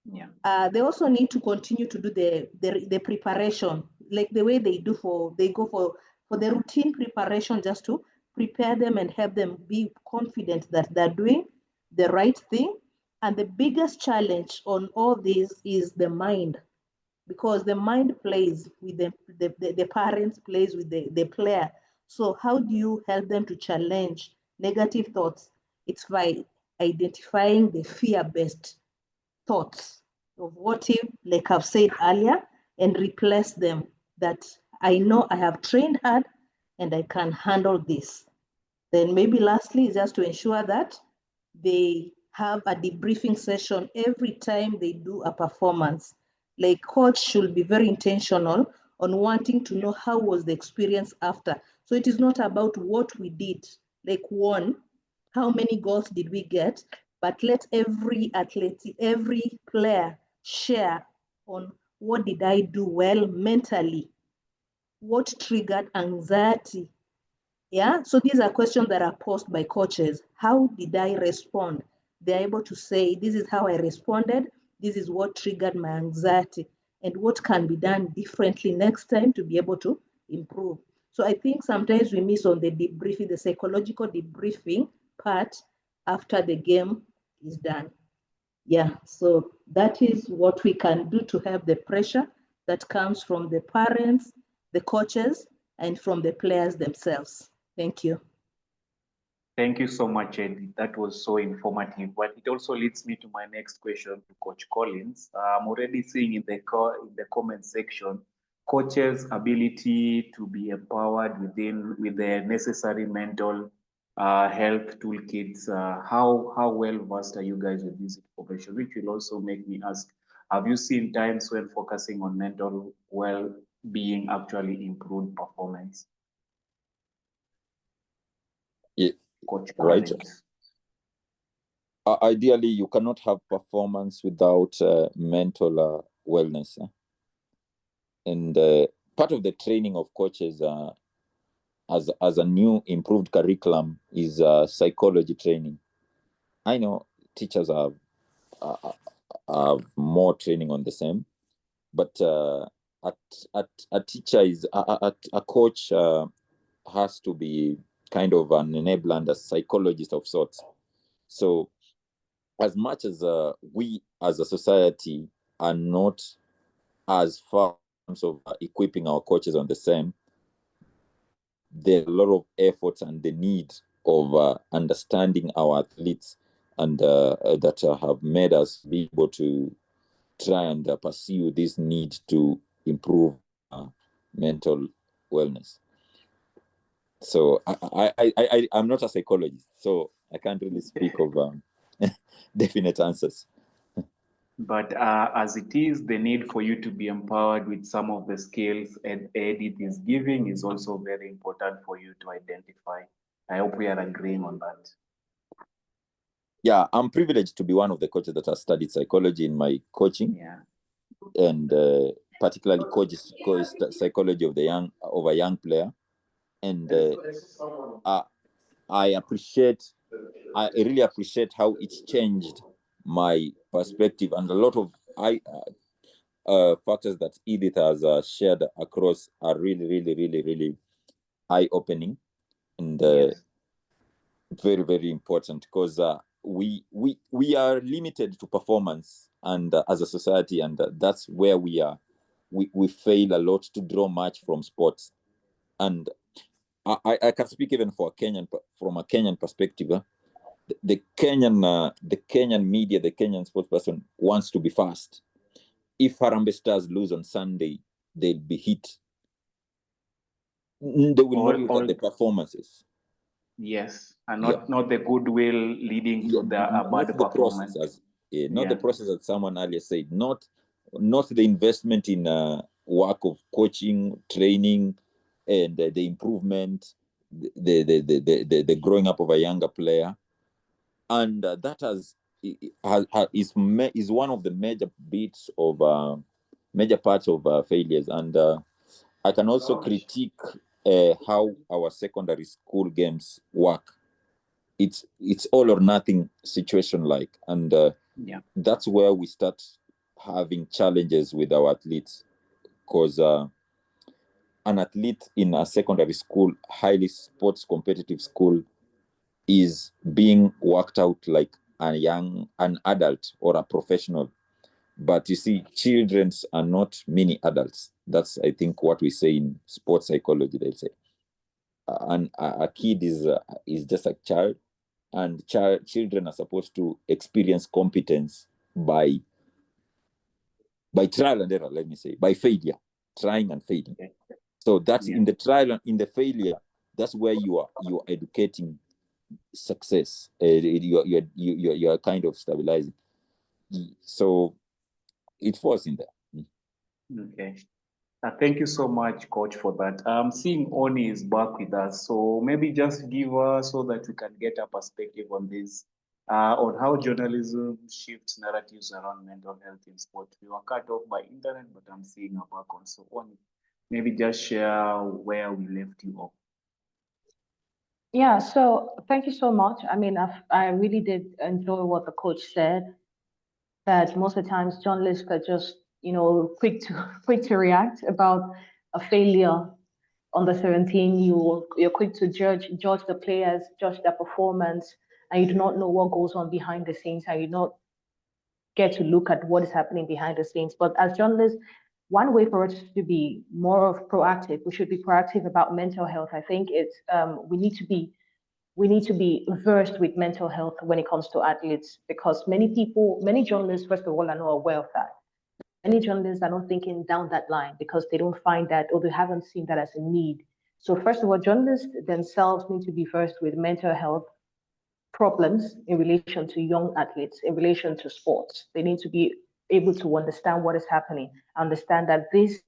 Yeah. They also need to continue to do the preparation, like the way they go for the routine preparation, just to prepare them and help them be confident that they're doing the right thing. And the biggest challenge on all this is the mind, because the mind plays with the parents, plays with the player. So how do you help them to challenge negative thoughts, it's by identifying the fear-based thoughts of what if, like I've said earlier, and replace them that I know I have trained hard and I can handle this. Then maybe lastly is just to ensure that they have a debriefing session every time they do a performance. Like coach should be very intentional on wanting to know how was the experience after. So it is not about what we did, like won, how many goals did we get, but let every athlete, every player share on what did I do well mentally, what triggered anxiety. Yeah, so these are questions that are posed by coaches. How did I respond? They're able to say, this is how I responded, this is what triggered my anxiety, and what can be done differently next time to be able to improve. So I think sometimes we miss on the debriefing, the psychological debriefing part after the game is done. Yeah, so that is what we can do to help the pressure that comes from the parents, the coaches, and from the players themselves. Thank you. Thank you so much, Eddie. That was so informative. But it also leads me to my next question to Coach Collins. I'm already seeing in the comment section, coaches' ability to be empowered with the necessary mental health toolkits. How well versed are you guys with this information? Which will also make me ask, have you seen times when focusing on mental well-being actually improved performance? Yeah, Coach right. Collins. Ideally, you cannot have performance without mental wellness. And part of the training of coaches as a new improved curriculum is psychology training. I know teachers have more training on the same, but a teacher is a coach has to be kind of an enabler and a psychologist of sorts. So as much as we as a society are not as far in terms of equipping our coaches on the same, there's a lot of efforts and the need of understanding our athletes and that have made us be able to try and pursue this need to improve mental wellness. So I'm not a psychologist, so I can't really speak of definite answers. But as it is, the need for you to be empowered with some of the skills Edith is giving is also very important for you to identify. I hope we are agreeing on that. Yeah, I'm privileged to be one of the coaches that has studied psychology in my coaching. Yeah. And particularly coaches psychology of a young player. And I really appreciate how it's changed my perspective, and a lot of factors that Edith has shared across are really eye-opening and Yes. very, very important, because we are limited to performance and as a society, and that's where we are. We fail a lot to draw much from sports, and I can speak even from a Kenyan perspective. The Kenyan media, the Kenyan sports person wants to be fast. If Harambee Stars lose on Sunday, they'll be hit. They will not look at the performances. Yes, and not the goodwill leading to the bad performance. Not the process that someone earlier said. Not the investment in work of coaching, training, and the improvement, the growing up of a younger player, and that is one of the major parts of failures. And I can also critique how our secondary school games work. It's all or nothing situation like, and that's where we start having challenges with our athletes, because an athlete in a secondary school, highly sports competitive school, is being worked out like an adult or a professional. But you see, children are not mini adults. That's, I think, what we say in sports psychology, they'll say. a kid is just a child, and children are supposed to experience competence by trial and error, let me say, by failure, trying and failing. So that's in the trial and in the failure, that's where you are educating success. You're kind of stabilizing. So it falls in there. Okay. Thank you so much, Coach, for that. Seeing Oni is back with us, so maybe just give us so that we can get a perspective on this, on how journalism shifts narratives around mental health in sport. We were cut off by internet, but I'm seeing her back on. So Oni, maybe just share where we left you off. Yeah, so thank you so much. I mean, I really did enjoy what the coach said, that most of the times journalists are just, quick to react about a failure on the 17. You're quick to judge the players, judge their performance, and you do not know what goes on behind the scenes, and you not get to look at what is happening behind the scenes. But as journalists, one way for us to be more of proactive, we should be proactive about mental health. I think it's we need to be versed with mental health when it comes to athletes, because many journalists, first of all, are not aware of that. Many journalists are not thinking down that line because they don't find that, or they haven't seen that as a need. So first of all, journalists themselves need to be versed with mental health problems in relation to young athletes, in relation to sports. They need to be able to understand what is happening, understand that this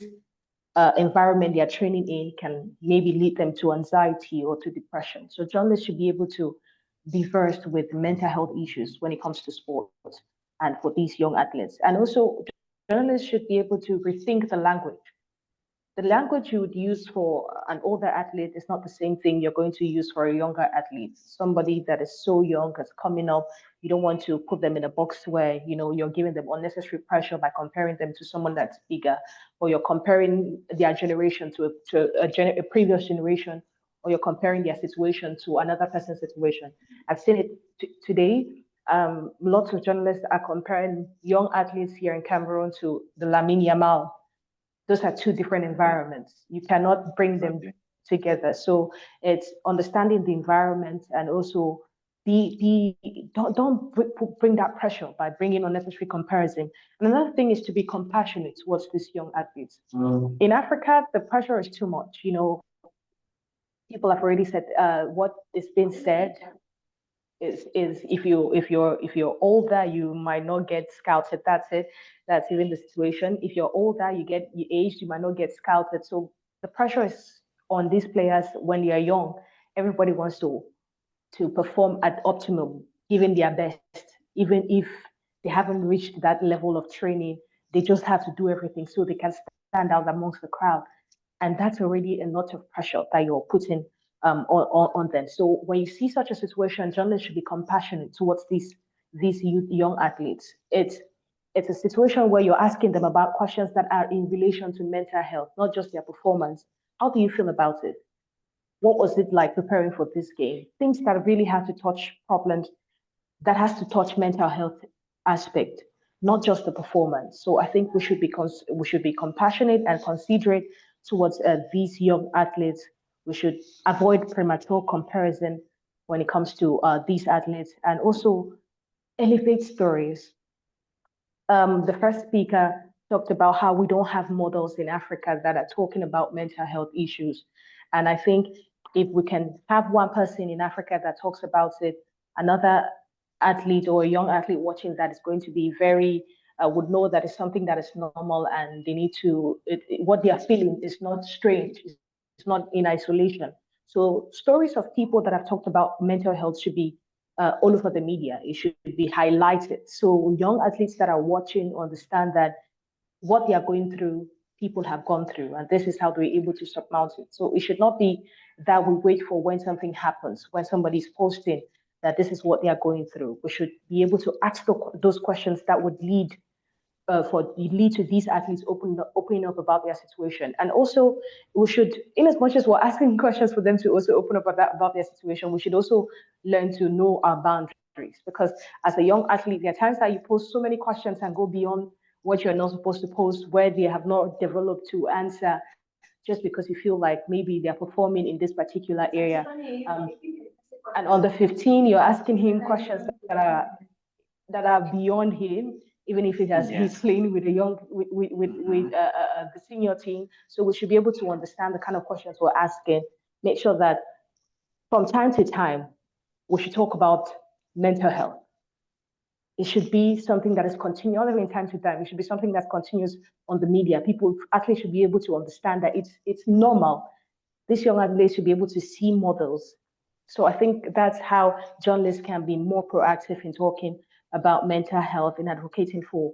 environment they are training in can maybe lead them to anxiety or to depression. So journalists should be able to be versed with mental health issues when it comes to sports and for these young athletes. And also journalists should be able to rethink the language. The language you would use for an older athlete is not the same thing you're going to use for a younger athlete. Somebody that is so young, that's coming up, you don't want to put them in a box where you're giving them unnecessary pressure by comparing them to someone that's bigger, or you're comparing their generation to a previous generation, or you're comparing their situation to another person's situation. I've seen it today. Lots of journalists are comparing young athletes here in Cameroon to the Lamine Yamal. Those are two different environments. You cannot bring them together. So it's understanding the environment, and also don't bring that pressure by bringing unnecessary comparison. And another thing is to be compassionate towards these young athletes. In Africa, the pressure is too much. People have already said what is being said is if you're older, you might not get scouted. That's it. That's even the situation. If you're older, you aged, you might not get scouted. So the pressure is on these players when they are young. Everybody wants to perform at optimum, giving their best, even if they haven't reached that level of training. They just have to do everything so they can stand out amongst the crowd, and that's already a lot of pressure that you're putting on them. So when you see such a situation, journalists should be compassionate towards these young athletes. It's a situation where you're asking them about questions that are in relation to mental health, not just their performance. How do you feel about it? What was it like preparing for this game? Things that really have to touch problems, that has to touch mental health aspect, not just the performance. So I think we should be compassionate and considerate towards these young athletes. We should avoid premature comparison when it comes to these athletes, and also elevate stories. The first speaker talked about how we don't have models in Africa that are talking about mental health issues. And I think if we can have one person in Africa that talks about it, another athlete or a young athlete watching that is going to be very, would know that it's something that is normal, and they need to, what they are feeling is not strange, it's not in isolation. So stories of people that have talked about mental health should be all over the media. It should be highlighted. So young athletes that are watching understand that what they are going through, people have gone through, and this is how they're able to surmount it. So it should not be that we wait for when something happens, when somebody's posting that this is what they are going through. We should be able to ask those questions that would lead to these athletes opening up about their situation. And also, we should, in as much as we're asking questions for them to also open up about their situation, we should also learn to know our boundaries. Because as a young athlete, there are times that you post so many questions and go beyond what you're not supposed to post, where they have not developed to answer just because you feel like maybe they're performing in this particular area. And on the 15, you're asking him questions that are beyond him, even if he's playing with the senior team. So we should be able to understand the kind of questions we're asking. Make sure that from time to time, we should talk about mental health. It should be something that is continuous, not even time to time. It should be something that's continuous on the media. People actually should be able to understand that it's normal. These young athletes should be able to see models. So I think that's how journalists can be more proactive in talking about mental health and advocating for,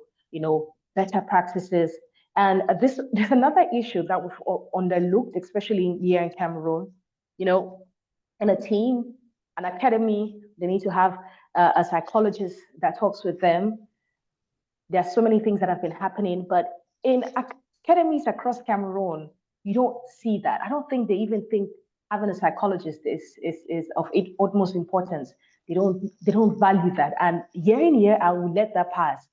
better practices. And there's another issue that we've underlooked, especially here in Cameroon. In a team, an academy, they need to have a psychologist that talks with them. There are so many things that have been happening, but in academies across Cameroon, you don't see that. I don't think they even think having a psychologist is of utmost importance. They don't value that. And year in, year out, we let that pass.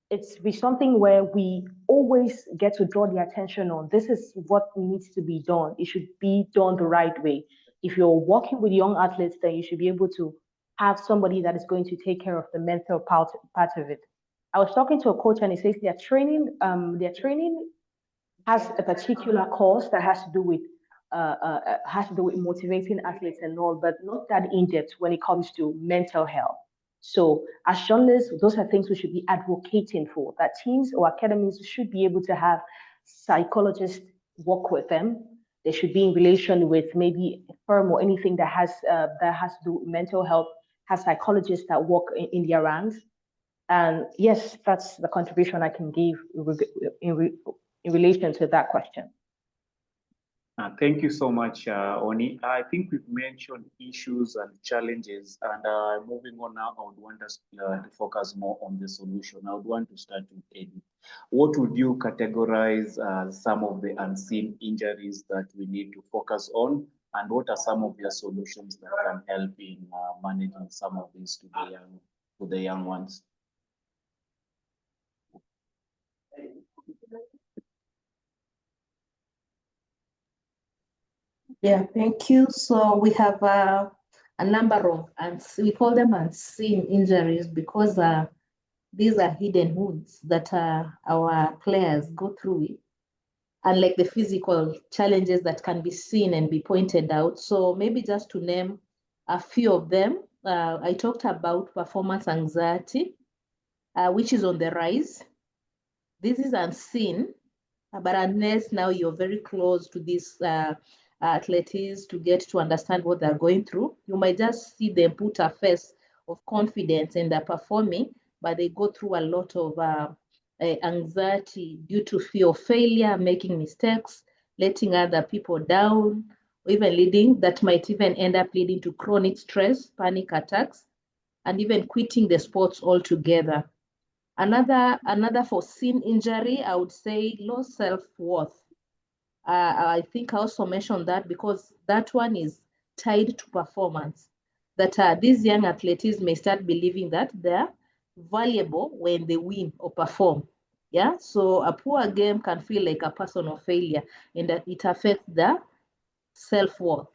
It's be something where we always get to draw the attention on. This is what needs to be done. It should be done the right way. If you're working with young athletes, then you should be able to have somebody that is going to take care of the mental part of it. I was talking to a coach and he says their training has a particular course that has to do with motivating athletes and all, but not that in depth when it comes to mental health. So as journalists, those are things we should be advocating for, that teams or academies should be able to have psychologists work with them. They should be in relation with maybe a firm or anything that has to do with mental health, have psychologists that work in their ranks. And yes, that's the contribution I can give in relation to that question. Thank you so much, Oni. I think we've mentioned issues and challenges, and moving on now, I would want us to focus more on the solution. I would want to start with Eddie. What would you categorize as some of the unseen injuries that we need to focus on, and what are some of your solutions that can help in managing some of these to the young ones? Yeah, thank you. So we have a number of, and we call them unseen injuries because these are hidden wounds that our players go through with, unlike the physical challenges that can be seen and be pointed out. So maybe just to name a few of them, I talked about performance anxiety, which is on the rise. This is unseen, but unless now you're very close to these athletes to get to understand what they're going through, you might just see them put a face of confidence and they're performing, but they go through a lot of anxiety due to fear of failure, making mistakes, letting other people down, or even that might even end up leading to chronic stress, panic attacks, and even quitting the sports altogether. Another foreseen injury, I would say low self-worth. I think I also mentioned that because that one is tied to performance. That these young athletes may start believing that they're valuable when they win or perform. Yeah, so a poor game can feel like a personal failure, and that it affects the self-worth.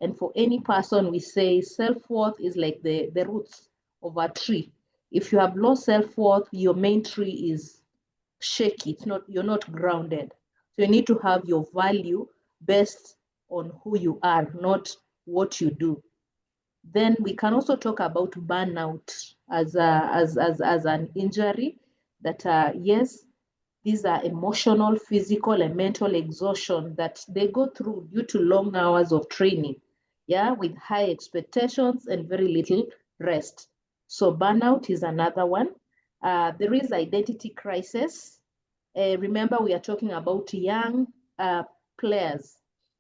And for any person, we say self-worth is like the roots of a tree. If you have low self-worth, your main tree is shaky. You're not grounded. So you need to have your value based on who you are, not what you do. Then we can also talk about burnout as an injury. That yes, these are emotional, physical, and mental exhaustion that they go through due to long hours of training. Yeah, with high expectations and very little rest. So burnout is another one. There is identity crisis. Remember, we are talking about young players.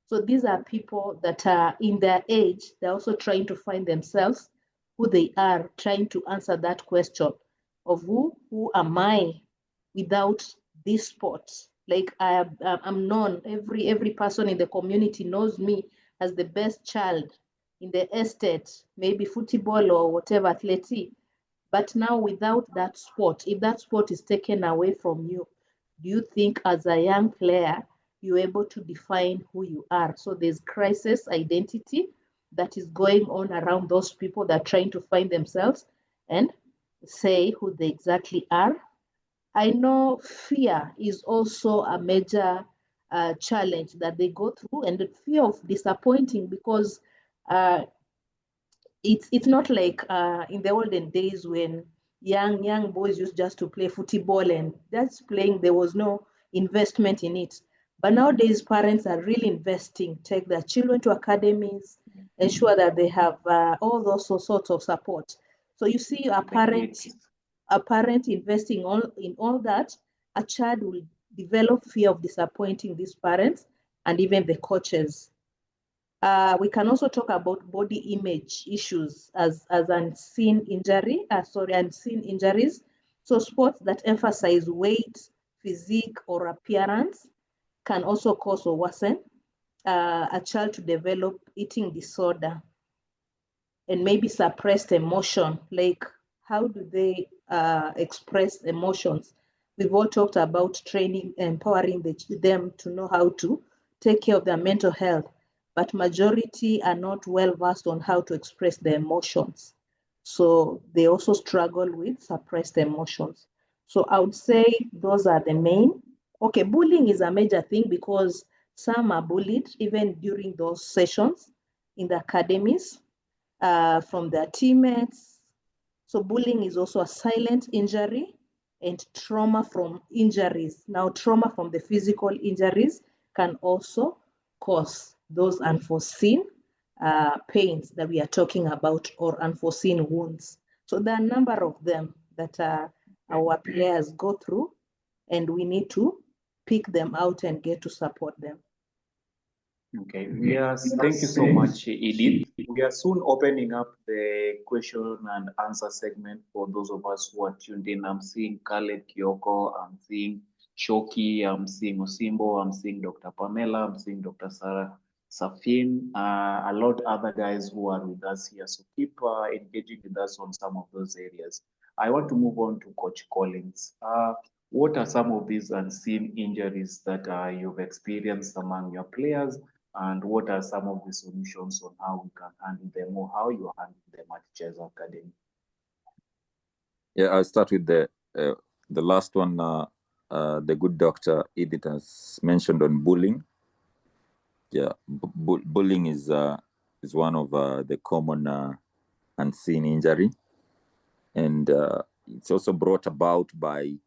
So these are people that are in their age, they're also trying to find themselves, who they are, trying to answer that question of who am I without this sport? Like I'm known, every person in the community knows me as the best child in the estate, maybe football or whatever athletic. But now without that sport, if that sport is taken away from you, do you think as a young player, you're able to define who you are. So there's crisis identity that is going on around those people that are trying to find themselves and say who they exactly are. I know fear is also a major challenge that they go through, and the fear of disappointing, because it's not like in the olden days when young boys used just to play football and that's playing, there was no investment in it. But nowadays, parents are really investing, take their children to academies, ensure that they have all those sorts of support. So you see a parent investing in all that, a child will develop fear of disappointing these parents and even the coaches. We can also talk about body image issues as unseen injuries. So sports that emphasize weight, physique, or appearance can also cause or worsen a child to develop eating disorder and maybe suppressed emotion. Like, how do they express emotions? We've all talked about training, empowering them to know how to take care of their mental health, but majority are not well versed on how to express their emotions. So they also struggle with suppressed emotions. So I would say those are the main. Okay, bullying is a major thing because some are bullied even during those sessions in the academies from their teammates. So bullying is also a silent injury and trauma from injuries. Now, trauma from the physical injuries can also cause those unforeseen pains that we are talking about, or unforeseen wounds. So there are a number of them that our players go through, and we need to pick them out and get to support them. Okay, thank you so much, Edith. We are soon opening up the question and answer segment for those of us who are tuned in. I'm seeing Khaled Kioko, I'm seeing Shoki, I'm seeing Osimbo, I'm seeing Dr. Pamela, I'm seeing Dr. Sarah Safin, a lot other guys who are with us here. So keep engaging with us on some of those areas. I want to move on to Coach Collins. What are some of these unseen injuries that you've experienced among your players? And what are some of the solutions on how we can handle them, or how you handle them at Chess Academy? Yeah, I'll start with the last one. The good doctor Edith has mentioned on bullying. Yeah, bullying is one of the common unseen injury, and it's also brought about by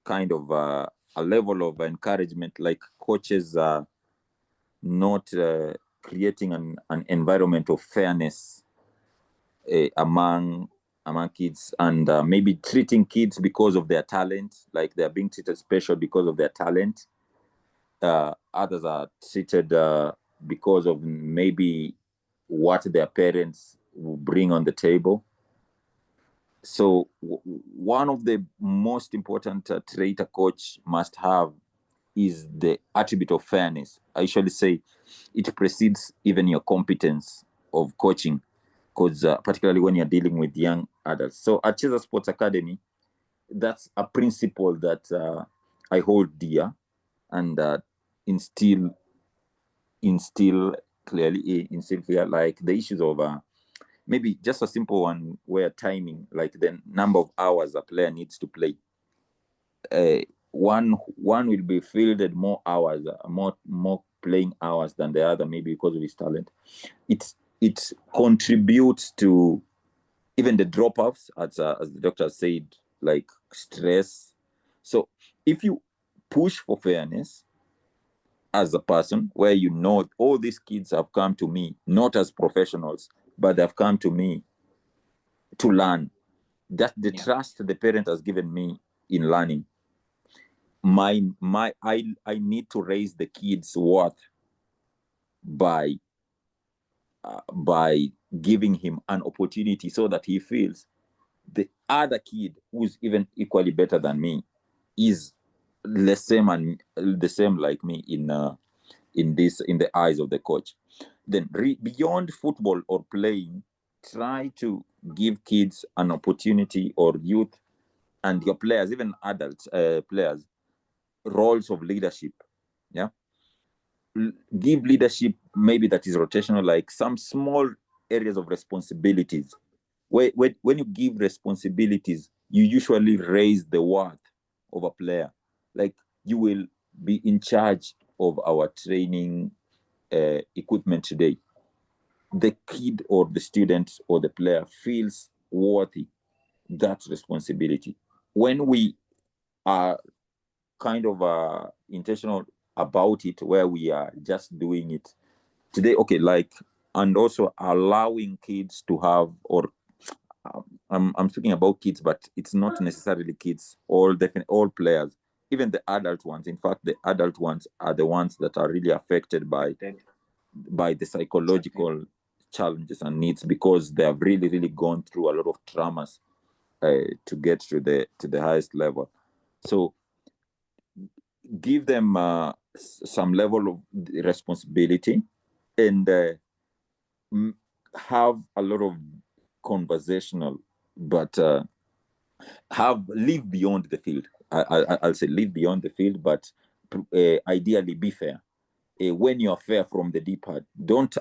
kind of a level of encouragement, like coaches are not creating an environment of fairness among kids, and maybe treating kids because of their talent, like they're being treated special because of their talent. Others are treated because of maybe what their parents will bring on the table. So one of the most important trait a coach must have is the attribute of fairness. I usually say it precedes even your competence of coaching, because particularly when you're dealing with young adults. So at Cheza Sports Academy, that's a principle that I hold dear, and instill clear, like the issues of maybe just a simple one where timing, like the number of hours a player needs to play. One will be fielded more hours, more playing hours than the other, maybe because of his talent. It contributes to even the dropouts, as the doctor said, like stress. So if you push for fairness as a person, where you know all these kids have come to me not as professionals, but they've come to me to learn, that the trust the parent has given me in learning, I need to raise the kid's worth by giving him an opportunity, so that he feels the other kid who's even equally better than me is the same like me in the eyes of the coach. Then beyond football or playing, try to give kids an opportunity, or youth and your players, even adult players, roles of leadership. Yeah, give leadership maybe that is rotational, like some small areas of responsibilities. When you give responsibilities, you usually raise the worth of a player. Like, you will be in charge of our training equipment today. The kid or the student or the player feels worthy that responsibility. When we are kind of intentional about it, where we are just doing it today, okay, like, and also allowing kids to have, or I'm speaking about kids, but it's not necessarily kids, all players, even the adult ones. In fact, the adult ones are the ones that are really affected by the psychological challenges and needs, because they have really gone through a lot of traumas to get to the highest level. So give them some level of responsibility, and have a lot of conversational, but live beyond the field. I'll say live beyond the field, but ideally be fair. When you're fair from the deep heart, don't,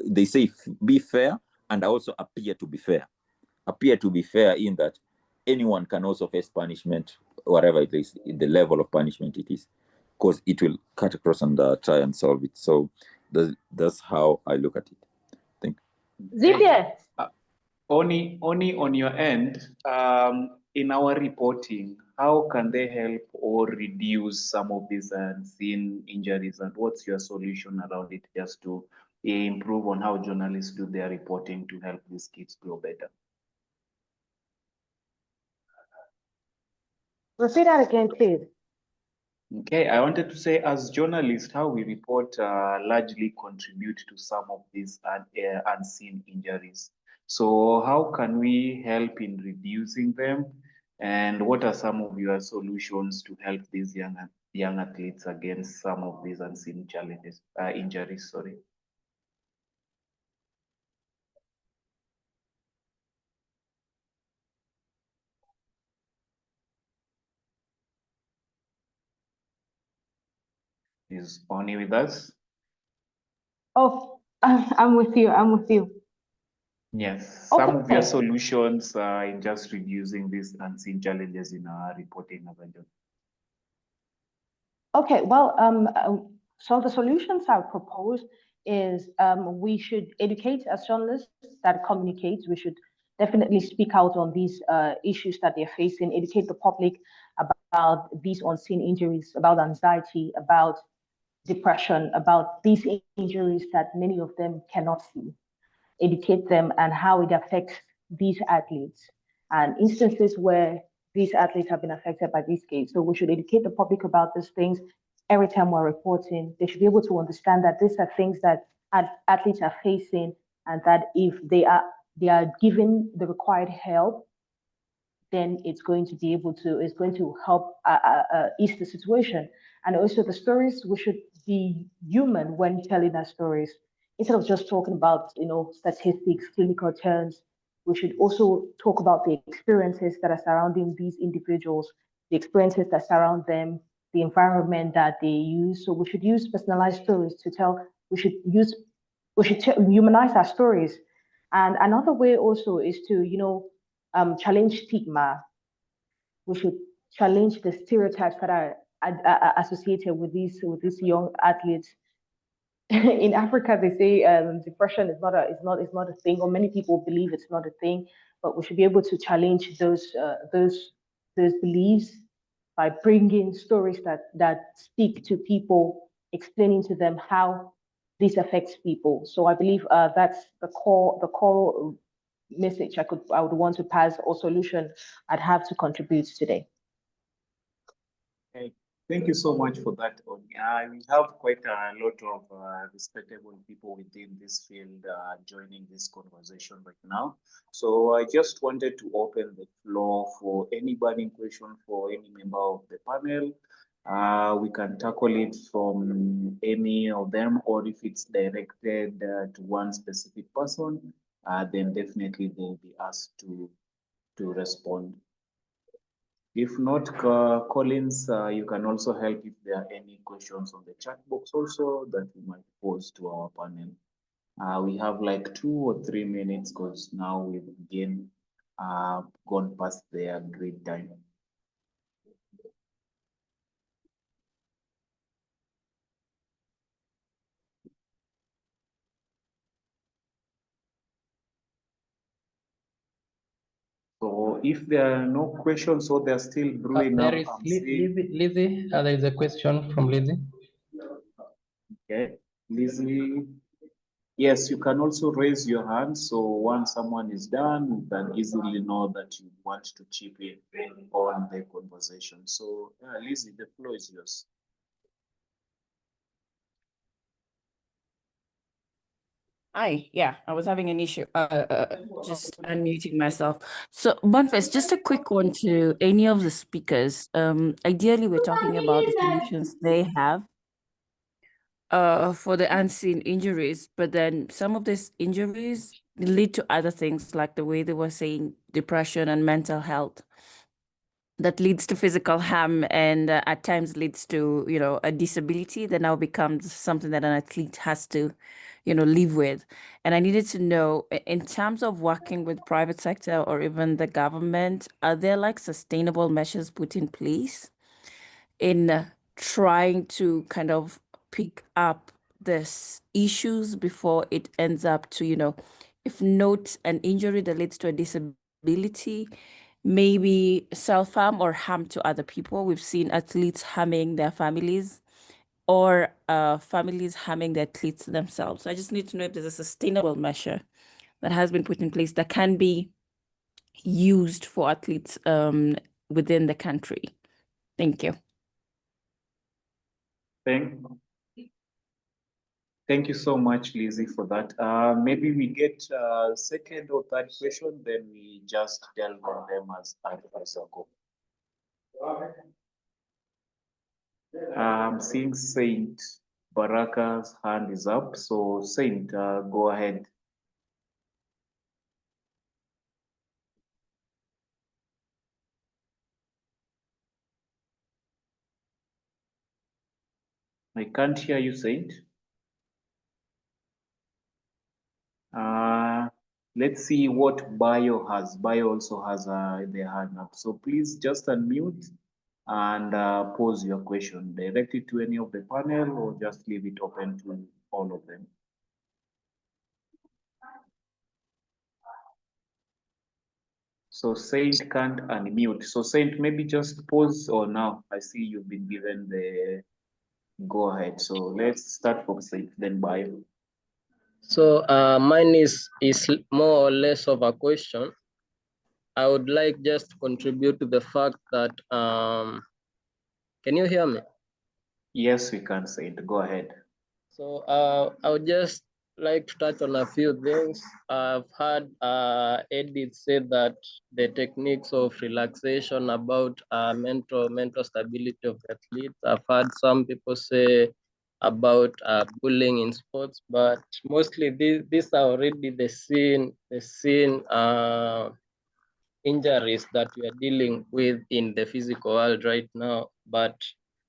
they say, be fair and also appear to be fair. Appear to be fair in that anyone can also face punishment, whatever it is, the level of punishment it is, because it will cut across and try and solve it. So that's how I look at it. Thank you. Xavier. Oni, on your end, in our reporting, how can they help or reduce some of these unseen injuries, and what's your solution around it, just to improve on how journalists do their reporting to help these kids grow better? Repeat that again, please. Okay, I wanted to say, as journalists, how we report largely contribute to some of these unseen injuries. So how can we help in reducing them? And what are some of your solutions to help these young athletes against some of these unseen challenges, injuries, sorry? Is Oni with us? Oh, I'm with you. I'm with you. Yes, some of your Okay. solutions in just reducing these unseen challenges in our reporting as a journalist. Okay, well, so the solutions I propose is we should educate as journalists that communicate. We should definitely speak out on these issues that they're facing, educate the public about these unseen injuries, about anxiety, about depression, about these injuries that many of them cannot see, educate them and how it affects these athletes and instances where these athletes have been affected by these cases. So we should educate the public about these things every time we're reporting. They should be able to understand that these are things that athletes are facing, and that if they are given the required help, then it's going to help ease the situation. And also the stories, we should be human when telling our stories. Instead of just talking about, statistics, clinical terms, we should also talk about the experiences that are surrounding these individuals, the experiences that surround them, the environment that they use. So we should use personalized stories to tell, humanize our stories. And another way also is to, challenge stigma. We should challenge the stereotypes that are associated with these young athletes. In Africa, they say depression is not a thing, or many people believe it's not a thing. But we should be able to challenge those beliefs by bringing stories that speak to people, explaining to them how this affects people. So I believe that's the core message I would want to pass, or solution I'd have to contribute today. Okay. Thank you so much for that, Oni. We have quite a lot of respectable people within this field joining this conversation right now. So I just wanted to open the floor for any burning question for any member of the panel. We can tackle it from any of them, or if it's directed to one specific person, then definitely they'll be asked to respond. If not, Collins, you can also help if there are any questions on the chat box also that we might pose to our panel. We have like 2 or 3 minutes because now we've again gone past the agreed time. So if there are no questions or they're still brewing up, There is I'm seeing... Lizzie. There is a question from Lizzie. Okay, Lizzie. Yes, you can also raise your hand. So once someone is done, you can easily know that you want to chip in on the conversation. So Lizzie, the floor is yours. Hi, yeah, I was having an issue just unmuting myself. So, Boniface, just a quick one to any of the speakers. Ideally, we're talking about the solutions they have for the unseen injuries, but then some of these injuries lead to other things, like the way they were saying depression and mental health, that leads to physical harm and at times leads to, a disability that now becomes something that an athlete has to, live with. And I needed to know, in terms of working with private sector or even the government, are there like sustainable measures put in place in trying to kind of pick up this issues before it ends up to, if not an injury that leads to a disability, maybe self-harm or harm to other people. We've seen athletes harming their families or families harming the athletes themselves. So I just need to know if there's a sustainable measure that has been put in place that can be used for athletes within the country. Thank you. Thank you so much, Lizzie, for that. Maybe we get second or third question, then we just delve on them as I go. I'm seeing Saint Baraka's hand is up. So Saint, go ahead. I can't hear you, Saint. Let's see what Bio has. Bio also has their hand up. So please just unmute and pose your question. Direct it to any of the panel or just leave it open to all of them. So Saint can't unmute. So Saint, maybe just pause or now. I see you've been given the go ahead. So let's start from Saint, then Bio. So mine is more or less of a question. I would like just to contribute to the fact that, can you hear me? Yes, we can, Saint. Go ahead. So I would just like to touch on a few things. I've heard Edith say that the techniques of relaxation about mental stability of the athletes. I've heard some people say about bullying in sports, but mostly these are already the scene injuries that we are dealing with in the physical world right now. But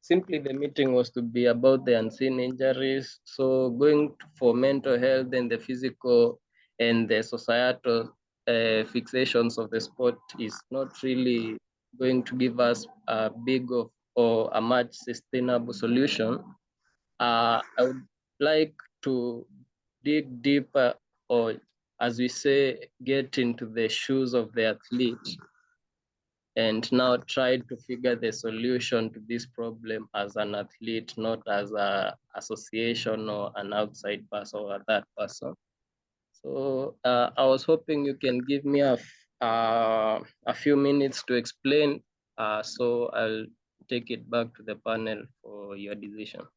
simply the meeting was to be about the unseen injuries. So going for mental health and the physical and the societal fixations of the sport is not really going to give us a big of or a much sustainable solution. I would like to dig deeper, or as we say, get into the shoes of the athlete and now try to figure the solution to this problem as an athlete, not as an association or an outside person or that person. So I was hoping you can give me a few minutes to explain. So I'll take it back to the panel for your decision.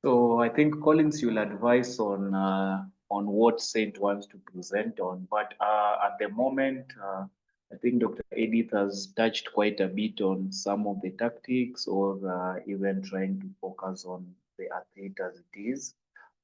So I think Collins, you'll advise on what Saint wants to present on. But at the moment, I think Dr. Edith has touched quite a bit on some of the tactics or even trying to focus on the athlete as it is.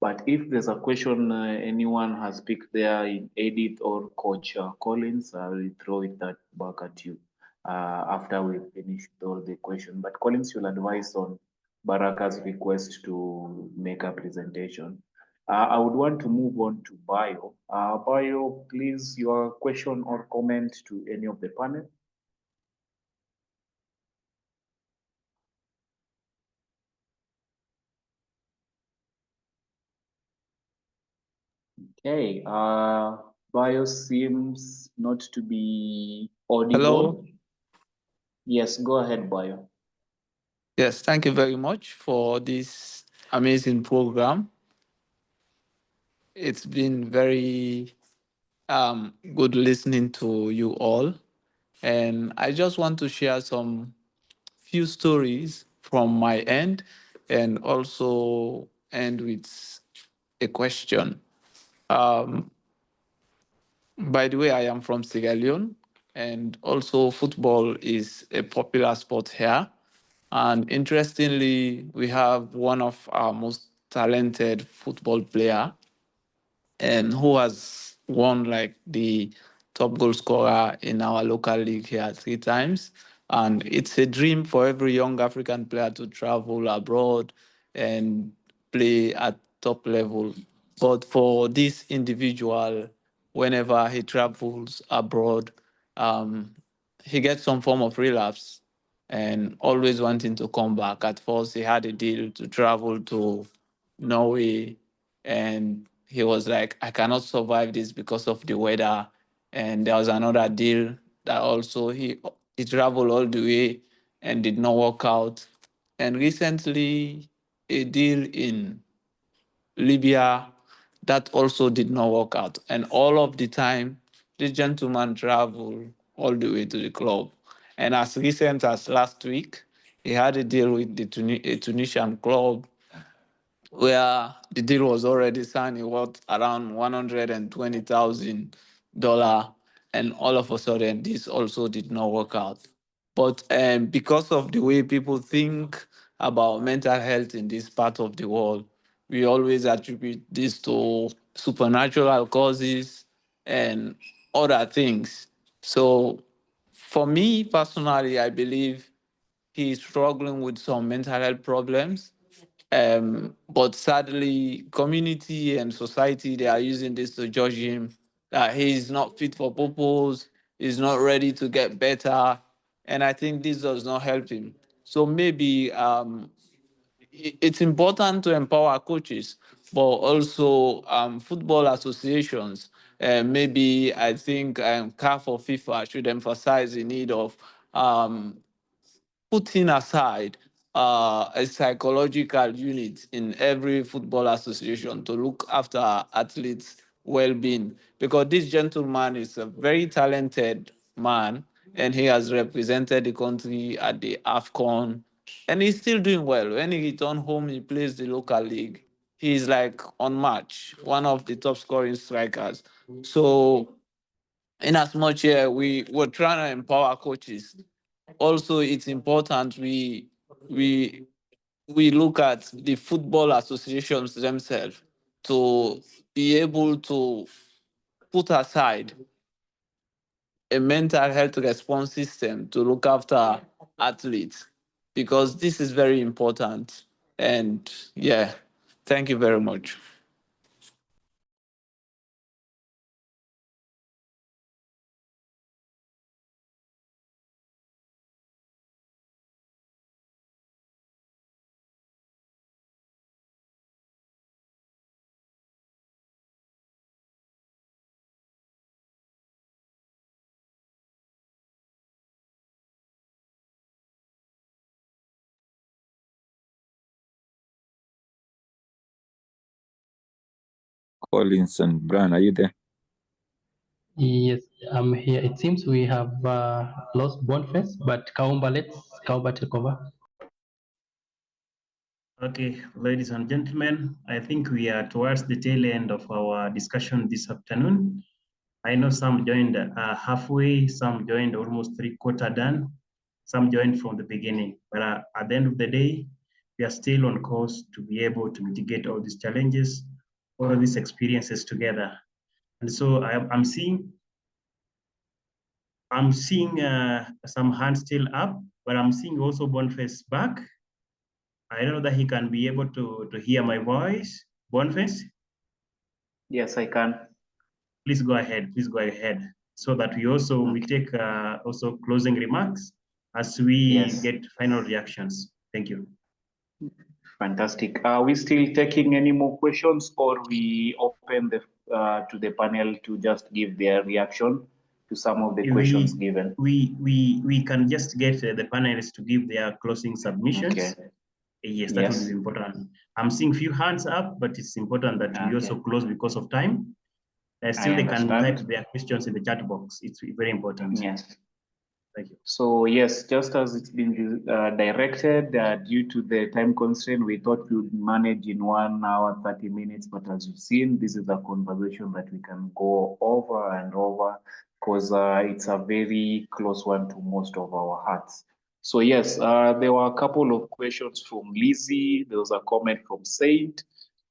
But if there's a question anyone has picked there in Edith or Coach Collins, I will throw that back at you after we finish all the question. But Collins will advise on Baraka's request to make a presentation. I would want to move on to Bio. Bio, please, your question or comment to any of the panel. Okay, Bio seems not to be audible. Hello. Yes, go ahead, Bio. Yes, thank you very much for this amazing program. It's been very good listening to you all. And I just want to share some few stories from my end and also end with a question. By the way, I am from Sierra Leone, and also football is a popular sport here. And interestingly, we have one of our most talented football player and who has won like the top goal scorer in our local league here 3 times. And it's a dream for every young African player to travel abroad and play at top level. But for this individual, whenever he travels abroad, um, he gets some form of relapse and always wanting to come back. At first, he had a deal to travel to Norway, and he was like, I cannot survive this because of the weather. And there was another deal that also he traveled all the way and did not work out. And recently, a deal in Libya that also did not work out. And all of the time, this gentleman traveled all the way to the club. And as recent as last week, he had a deal with a Tunisian club where the deal was already signed. It worth around $120,000, and all of a sudden, this also did not work out. But because of the way people think about mental health in this part of the world, we always attribute this to supernatural causes and other things. So, for me personally, I believe he's struggling with some mental health problems. But sadly, community and society, they are using this to judge him that he's not fit for purpose, he's not ready to get better. And I think this does not help him. So maybe it's important to empower coaches, but also football associations. Maybe I think CAF or FIFA should emphasize the need of putting aside a psychological unit in every football association to look after athletes' well-being, because this gentleman is a very talented man and he has represented the country at the AFCON and he's still doing well. When he returns home, he plays the local league. He's like on match, one of the top scoring strikers. So in as much here, we were trying to empower coaches. Also, it's important we we look at the football associations themselves to be able to put aside a mental health response system to look after athletes, because this is very important. And yeah, thank you very much. Collins and Brian, are you there? Yes, I'm here. It seems we have lost Boniface, but Kaumba, let's Kaumba take over. Okay, ladies and gentlemen, I think we are towards the tail end of our discussion this afternoon. I know some joined halfway, some joined almost 3/4 done, some joined from the beginning. But at the end of the day, we are still on course to be able to mitigate all these challenges, all of these experiences together. And so I'm seeing some hands still up, but I'm seeing also Boniface back. I don't know that he can be able to hear my voice. Boniface? Yes, I can. Please go ahead. Please go ahead. So that we take also closing remarks as we get final reactions. Thank you. Fantastic. Are we still taking any more questions, or we open to the panel to just give their reaction to some of the questions given? We can just get the panelists to give their closing submissions. Okay. Yes, that would be important. I'm seeing few hands up, but it's important that we also close because of time. Still, they can type their questions in the chat box. It's very important. Yes. Thank you. So yes, just as it's been directed, due to the time constraint, we thought we would manage in 1 hour, 30 minutes. But as you've seen, this is a conversation that we can go over and over because it's a very close one to most of our hearts. So yes, there were a couple of questions from Lizzie. There was a comment from Saint.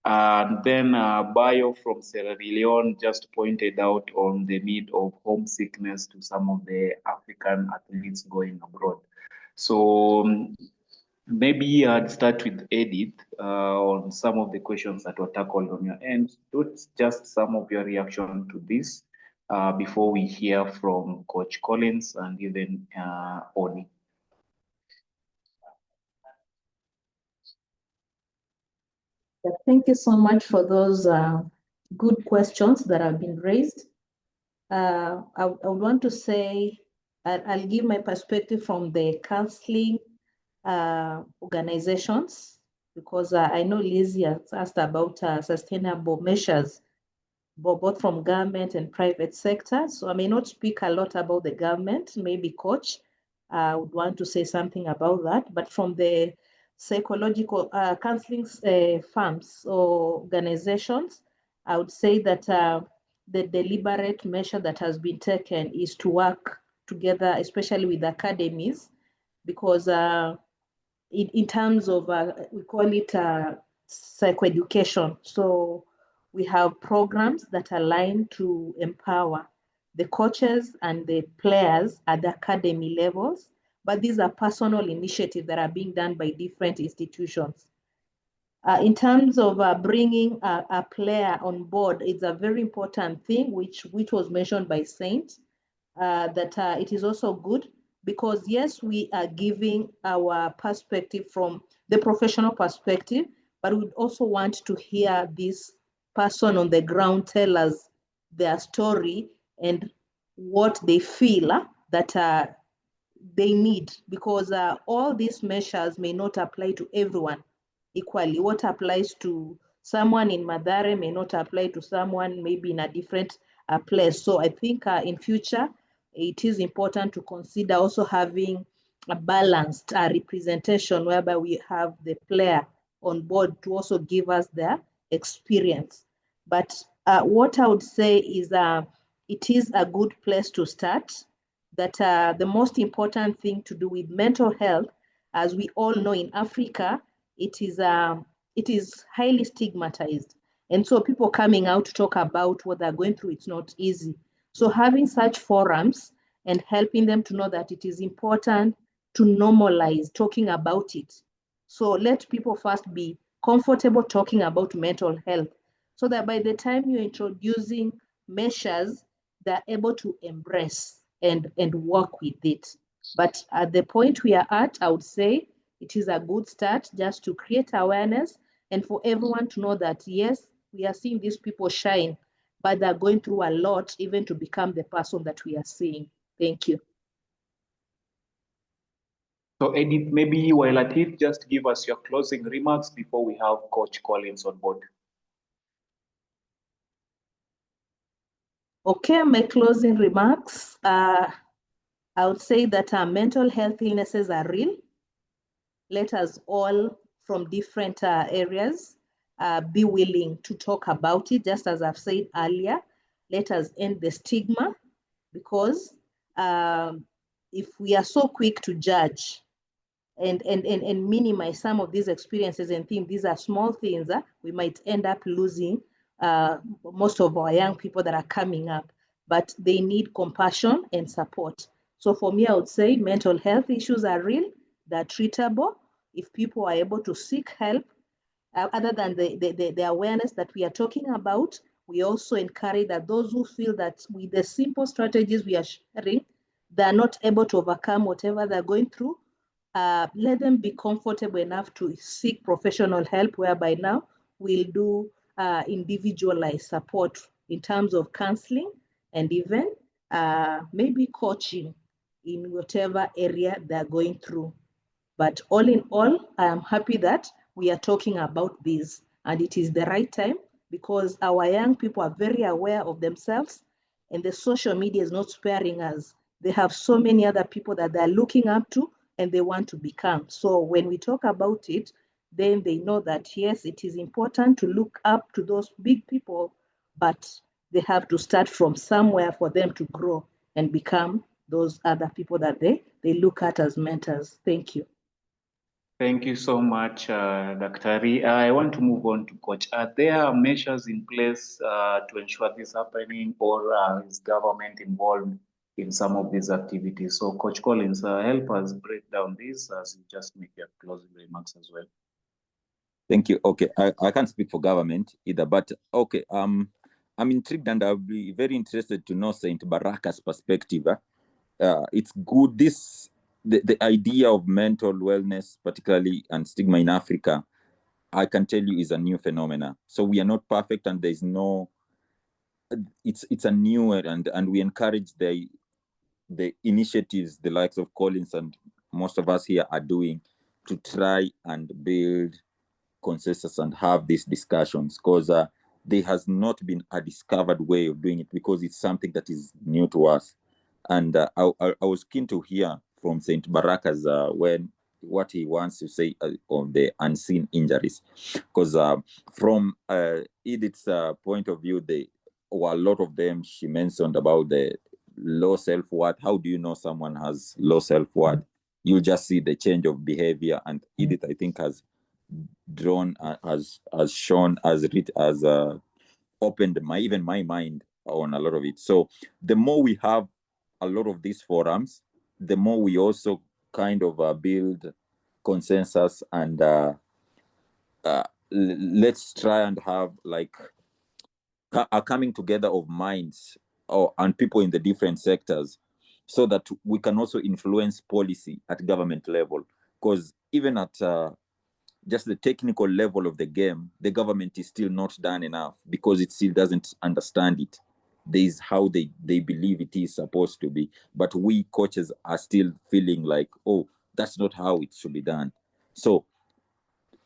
And then Bio from Sierra Leone just pointed out on the need of homesickness to some of the African athletes going abroad. So maybe I'd start with Edith on some of the questions that were tackled on your end. Just some of your reaction to this before we hear from Coach Collins and even Oni. Thank you so much for those good questions that have been raised. I would want to say, I'll give my perspective from the counseling organizations, because I know Lizzie has asked about sustainable measures, both from government and private sector. So I may not speak a lot about the government, maybe Coach would want to say something about that, but from the psychological counseling firms or organizations, I would say that the deliberate measure that has been taken is to work together, especially with academies, because in terms of, we call it psychoeducation. So we have programs that align to empower the coaches and the players at the academy levels, but these are personal initiatives that are being done by different institutions. In terms of bringing a player on board, it's a very important thing, which was mentioned by Saint, that it is also good because yes, we are giving our perspective from the professional perspective, but we also want to hear this person on the ground tell us their story and what they feel that they need, because all these measures may not apply to everyone equally. What applies to someone in Madare may not apply to someone maybe in a different place. So I think in future, it is important to consider also having a balanced representation whereby we have the player on board to also give us their experience. But what I would say is it is a good place to start, that the most important thing to do with mental health, as we all know in Africa, it is highly stigmatized. And so people coming out to talk about what they're going through, it's not easy. So having such forums and helping them to know that it is important to normalize talking about it. So let people first be comfortable talking about mental health, so that by the time you're introducing measures, they're able to embrace and work with it. But at the point we are at, I would say it is a good start just to create awareness and for everyone to know that, yes, we are seeing these people shine, but they're going through a lot even to become the person that we are seeing. Thank you. So Edith, maybe while at it, just give us your closing remarks before we have Coach Collins on board. Okay, my closing remarks. I would say that mental health illnesses are real. Let us all from different areas be willing to talk about it. Just as I've said earlier, let us end the stigma, because if we are so quick to judge and minimize some of these experiences and think these are small things that we might end up losing most of our young people that are coming up, but they need compassion and support. So for me, I would say mental health issues are real, they're treatable. If people are able to seek help, other than the awareness that we are talking about, we also encourage that those who feel that with the simple strategies we are sharing, they're not able to overcome whatever they're going through, let them be comfortable enough to seek professional help, whereby now we'll do individualized support in terms of counseling and even maybe coaching in whatever area they're going through. But all in all, I am happy that we are talking about this, and it is the right time because our young people are very aware of themselves, and the social media is not sparing us. They have so many other people that they're looking up to and they want to become. So when we talk about it, then they know that yes, it is important to look up to those big people, but they have to start from somewhere for them to grow and become those other people that they look at as mentors. Thank you. Thank you so much, Dr. I want to move on to Coach. Are there measures in place to ensure this happening, or is government involved in some of these activities? So, Coach Collins, help us break down this as you just make your closing remarks as well. Thank you. Okay, I can't speak for government either, but okay, I'm intrigued and I'll be very interested to know Saint Baraka's perspective. It's good, the idea of mental wellness, particularly, and stigma in Africa, I can tell you is a new phenomena. So we are not perfect, and there's no, it's a new, and we encourage the initiatives the likes of Collins and most of us here are doing to try and build consensus and have these discussions, because there has not been a discovered way of doing it, because it's something that is new to us. And I was keen to hear from Saint Baraka's what he wants to say on the unseen injuries, because from Edith's point of view, a lot of them she mentioned about the low self-worth. How do you know someone has low self-worth? You'll just see the change of behavior, and Edith, I think, has drawn, has shown, has opened my mind on a lot of it. So the more we have a lot of these forums, the more we also kind of build consensus, and let's try and have like a coming together of minds and people in the different sectors, so that we can also influence policy at government level. Because even at just the technical level of the game, the government is still not done enough, because it still doesn't understand it. There is how they believe it is supposed to be, but we coaches are still feeling like, oh, that's not how it should be done. So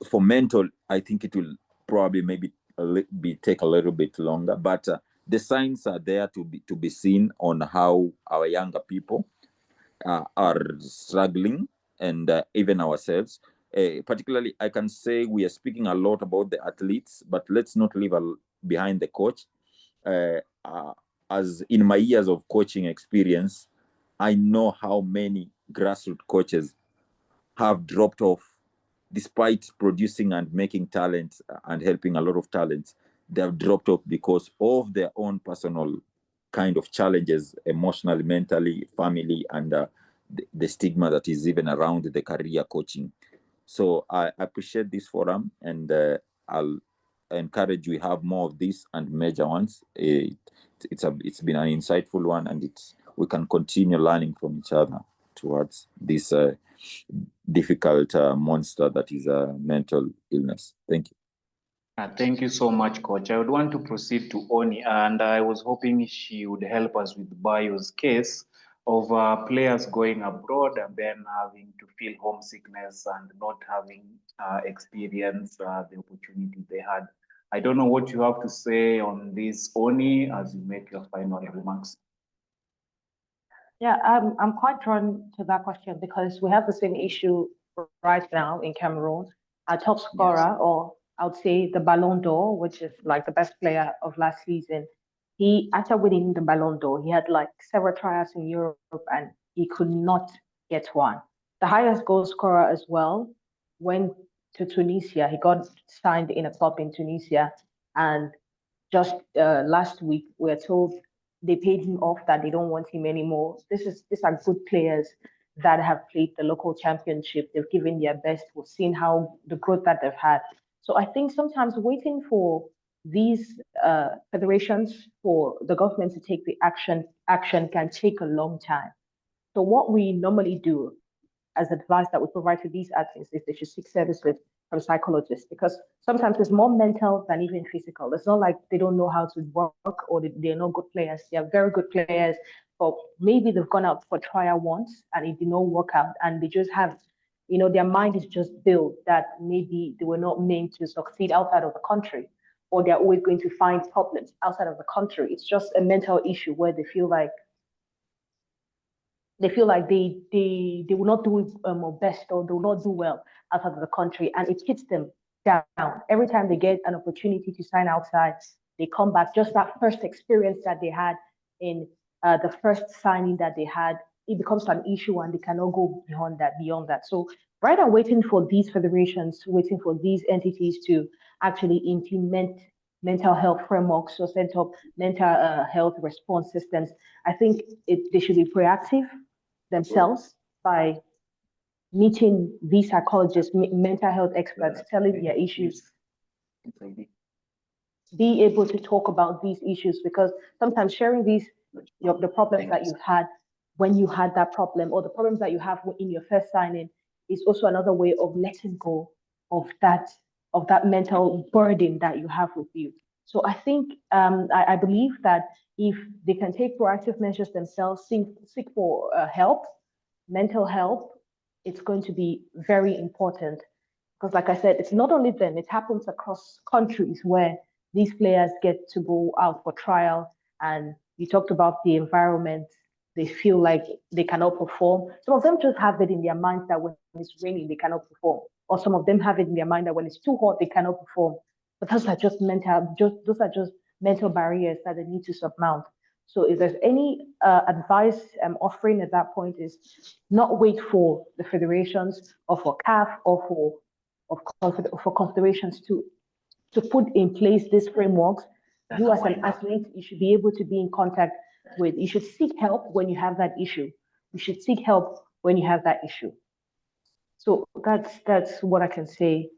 for mental, I think it will probably maybe take a little bit longer, but the signs are there to be seen on how our younger people are struggling, and even ourselves. Particularly, I can say we are speaking a lot about the athletes, but let's not leave behind the coach. As in my years of coaching experience, I know how many grassroots coaches have dropped off despite producing and making talent and helping a lot of talents. They have dropped off because of their own personal kind of challenges, emotionally, mentally, family, and the stigma that is even around the career coaching. So I appreciate this forum, and I'll encourage we have more of this and major ones. It's been an insightful one, and we can continue learning from each other towards this difficult monster that is a mental illness. Thank you. Thank you so much, Coach. I would want to proceed to Oni, and I was hoping she would help us with Bayo's case of players going abroad and then having to feel homesickness and not having experienced the opportunity they had. I don't know what you have to say on this, Oni, as you make your final remarks. Yeah, I'm quite drawn to that question because we have the same issue right now in Cameroon. Our top scorer, or I would say the Ballon d'Or, which is like the best player of last season, he, after winning the Ballon d'Or, he had like several trials in Europe and he could not get one. the highest goal scorer as well, went to Tunisia. He got signed in a club in Tunisia, and just last week we're told they paid him off, that they don't want him anymore. These are good players that have played the local championship. They've given their best. We've seen how the growth that they've had. So I think sometimes waiting for these federations, for the government to take the action can take a long time. So what we normally do as advice that we provide to these athletes is they should seek services from psychologists, because sometimes it's more mental than even physical. It's not like they don't know how to work or they're not good players. They are very good players, but maybe they've gone out for trial once and it did not work out, and they just have, their mind is just built that maybe they were not meant to succeed outside of the country, or they're always going to find problems outside of the country. It's just a mental issue where they feel like they will not do best, or they will not do well outside of the country, and it hits them down. Every time they get an opportunity to sign outside, they come back. Just that first experience that they had in the first signing that they had, it becomes an issue, and they cannot go beyond that. So rather than waiting for these federations, waiting for these entities to actually implement mental health frameworks or set up mental health response systems, I think they should be proactive themselves by meeting these psychologists, mental health experts, telling their issues, be able to talk about these issues, because sometimes sharing the problems that you've had when you had that problem, or the problems that you have in your first signing, is also another way of letting go of that mental burden that you have with you. So I think I believe that if they can take proactive measures themselves, seek for help, mental help, it's going to be very important. Because like I said, it's not only them, it happens across countries where these players get to go out for trial. And you talked about the environment, they feel like they cannot perform. Some of them just have it in their minds that when it's raining, they cannot perform. Or some of them have it in their mind that when it's too hot, they cannot perform. But those are just mental barriers that they need to surmount. So if there's any advice I'm offering at that point, is not wait for the federations or for CAF or for confederations to put in place these frameworks. You as an athlete, you should be able to be in contact with, you should seek help when you have that issue. You should seek help when you have that issue. So that's what I can say.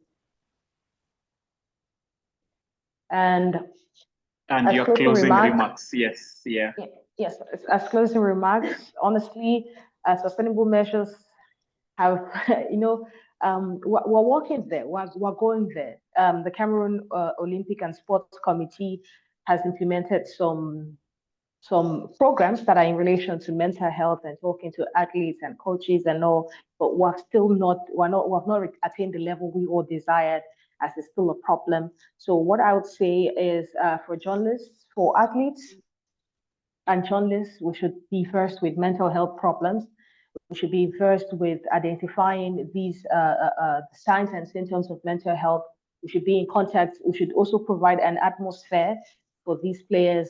And your closing remarks, yes, yeah. Yes, as closing remarks, honestly, sustainable measures have, we're working there, we're going there. The Cameroon Olympic and Sports Committee has implemented some programs that are in relation to mental health and talking to athletes and coaches and all, but we've not attained the level we all desired, as it's still a problem. So what I would say is, for journalists, for athletes and journalists, we should be first with mental health problems. We should be first with identifying these signs and symptoms of mental health. We should be in contact. We should also provide an atmosphere for these players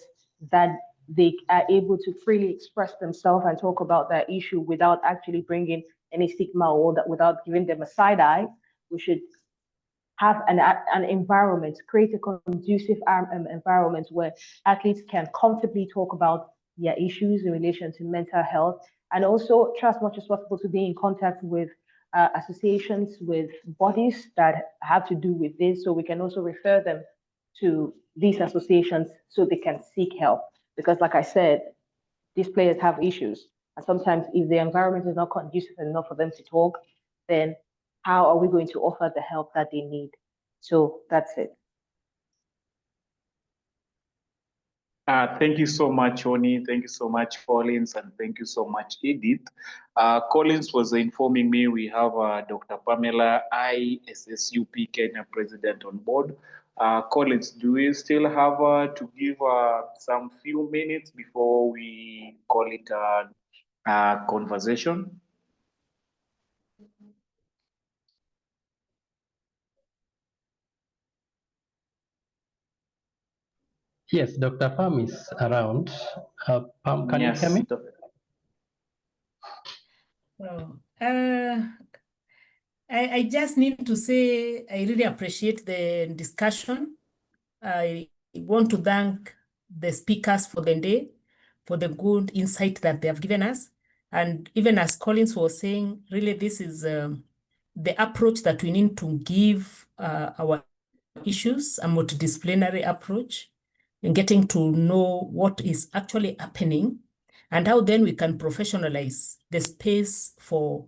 that they are able to freely express themselves and talk about their issue without actually bringing any stigma, or that without giving them a side eye. We should have an environment, create a conducive environment where athletes can comfortably talk about their issues in relation to mental health, and also try as much as possible to be in contact with associations, with bodies that have to do with this, so we can also refer them to these associations so they can seek help. Because like I said, these players have issues, and sometimes if the environment is not conducive enough for them to talk, then how are we going to offer the help that they need? So that's it. Thank you so much, Oni. Thank you so much, Collins, and thank you so much, Edith. Collins was informing me we have Dr. Pamela, ISSUP Kenya president on board. Collins, do we still have to give some few minutes before we call it a conversation? Yes, Dr. Pam is around. Pam, can you hear me? I just need to say I really appreciate the discussion. I want to thank the speakers for the day, for the good insight that they have given us. And even as Collins was saying, really this is the approach that we need to give our issues, a multidisciplinary approach, in getting to know what is actually happening and how then we can professionalize the space for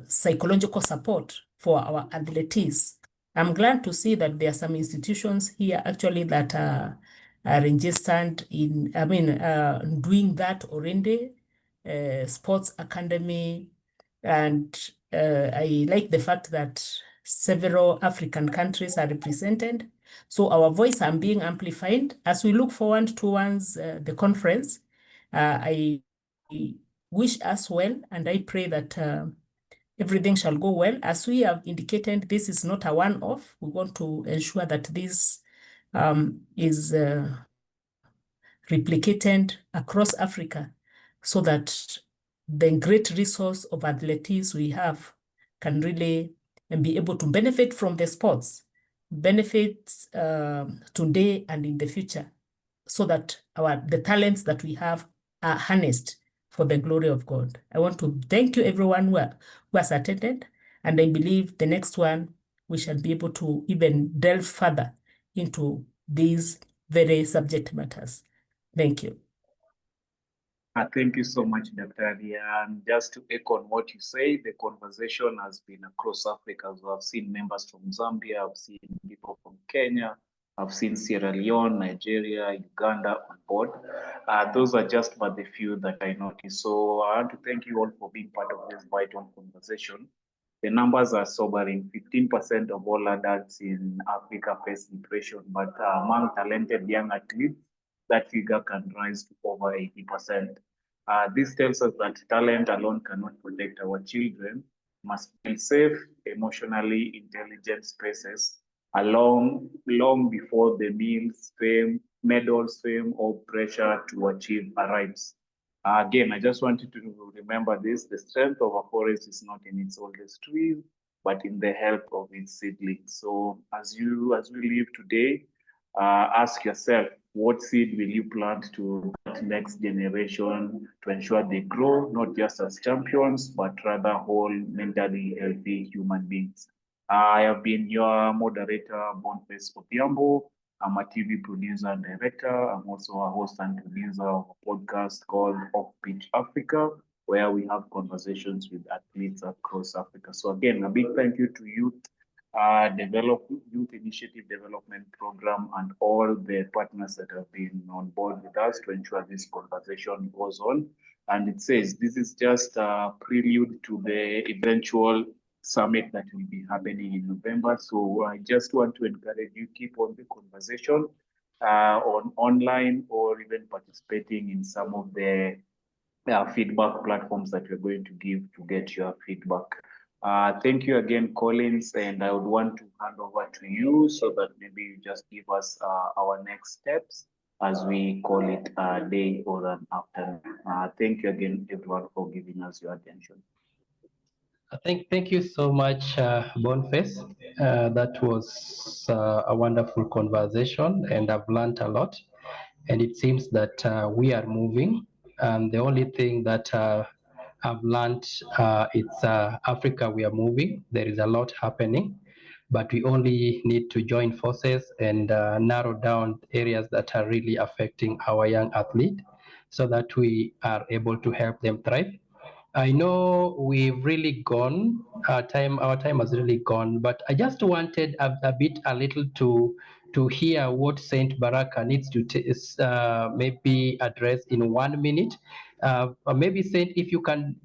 psychological support for our athletes. I'm glad to see that there are some institutions here actually that are registered in, doing that already, sports academy. And I like the fact that several African countries are represented. So our voice are being amplified. As we look forward towards the conference, I wish us well, and I pray that everything shall go well. As we have indicated, this is not a one-off. We want to ensure that this is replicated across Africa so that the great resource of athletics we have can really be able to benefit from the sports, benefit today and in the future, so that the talents that we have are harnessed for the glory of God. I want to thank you everyone who has attended, and I believe the next one we shall be able to even delve further into these very subject matters. Thank you. Thank you so much, Dr. Adia. And just to echo on what you say, the conversation has been across Africa. So I've seen members from Zambia, I've seen people from Kenya, I've seen Sierra Leone, Nigeria, Uganda on board. Those are just but the few that I noticed. So I want to thank you all for being part of this vital conversation. The numbers are sobering. 15% of all adults in Africa face depression, but among talented young athletes, that figure can rise to over 80%. This tells us that talent alone cannot protect our children, must be safe, emotionally intelligent spaces, long before the meals, fame, medals, fame, or pressure to achieve arrives. Again, I just want you to remember this: the strength of a forest is not in its oldest trees, but in the health of its seedlings. So as we live today, ask yourself, what seed will you plant to that next generation to ensure they grow not just as champions, but rather whole, mentally healthy human beings? I have been your moderator, Boniface Obiambo. I'm a TV producer and director. I'm also a host and producer of a podcast called Off Pitch Africa, where we have conversations with athletes across Africa. So again, a big thank you to Youth Initiative Development Program and all the partners that have been on board with us to ensure this conversation goes on. And it says this is just a prelude to the eventual summit that will be happening in November. So I just want to encourage you, keep on the conversation on online or even participating in some of the feedback platforms that we're going to give to get your feedback. Thank you again, Collins, and I would want to hand over to you so that maybe you just give us our next steps as we call it a day or an afternoon. Thank you again, everyone, for giving us your attention. Thank you so much, Boniface. That was a wonderful conversation, and I've learned a lot. And it seems that we are moving. And the only thing that I've learned, it's Africa, we are moving. There is a lot happening, but we only need to join forces and narrow down areas that are really affecting our young athlete so that we are able to help them thrive. I know we've really gone, our time has really gone, but I just wanted a little to hear what Saint Baraka needs to maybe address in 1 minute. Maybe Saint, if you can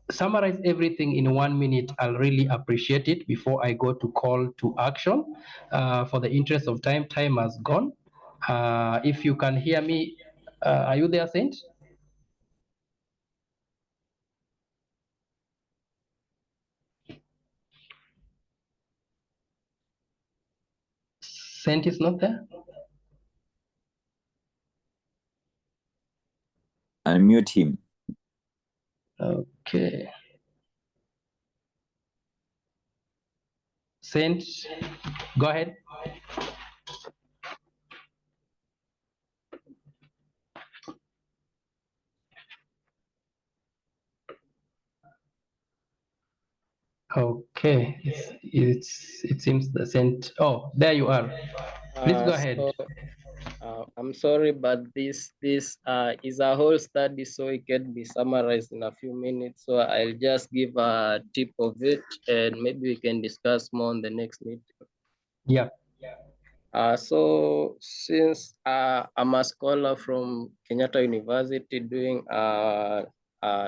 summarize everything in 1 minute, I'll really appreciate it before I go to call to action. For the interest of time has gone. If you can hear me, are you there, Saint? Saint is not there? Unmute him. Okay. Saint, go ahead. Okay, it seems the Saint. Oh, there you are. Please go ahead. I'm sorry, but this is a whole study, so it can be summarized in a few minutes. So I'll just give a tip of it, and maybe we can discuss more on the next meeting. Yeah. So since I'm a scholar from Kenyatta University doing a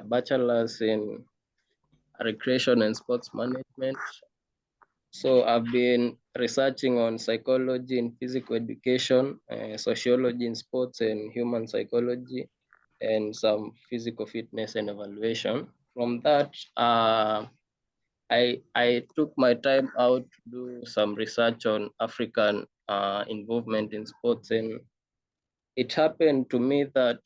bachelor's in recreation and sports management, so I've been researching on psychology in physical education, sociology in sports and human psychology, and some physical fitness and evaluation. From that, I took my time out to do some research on African involvement in sports, and it happened to me that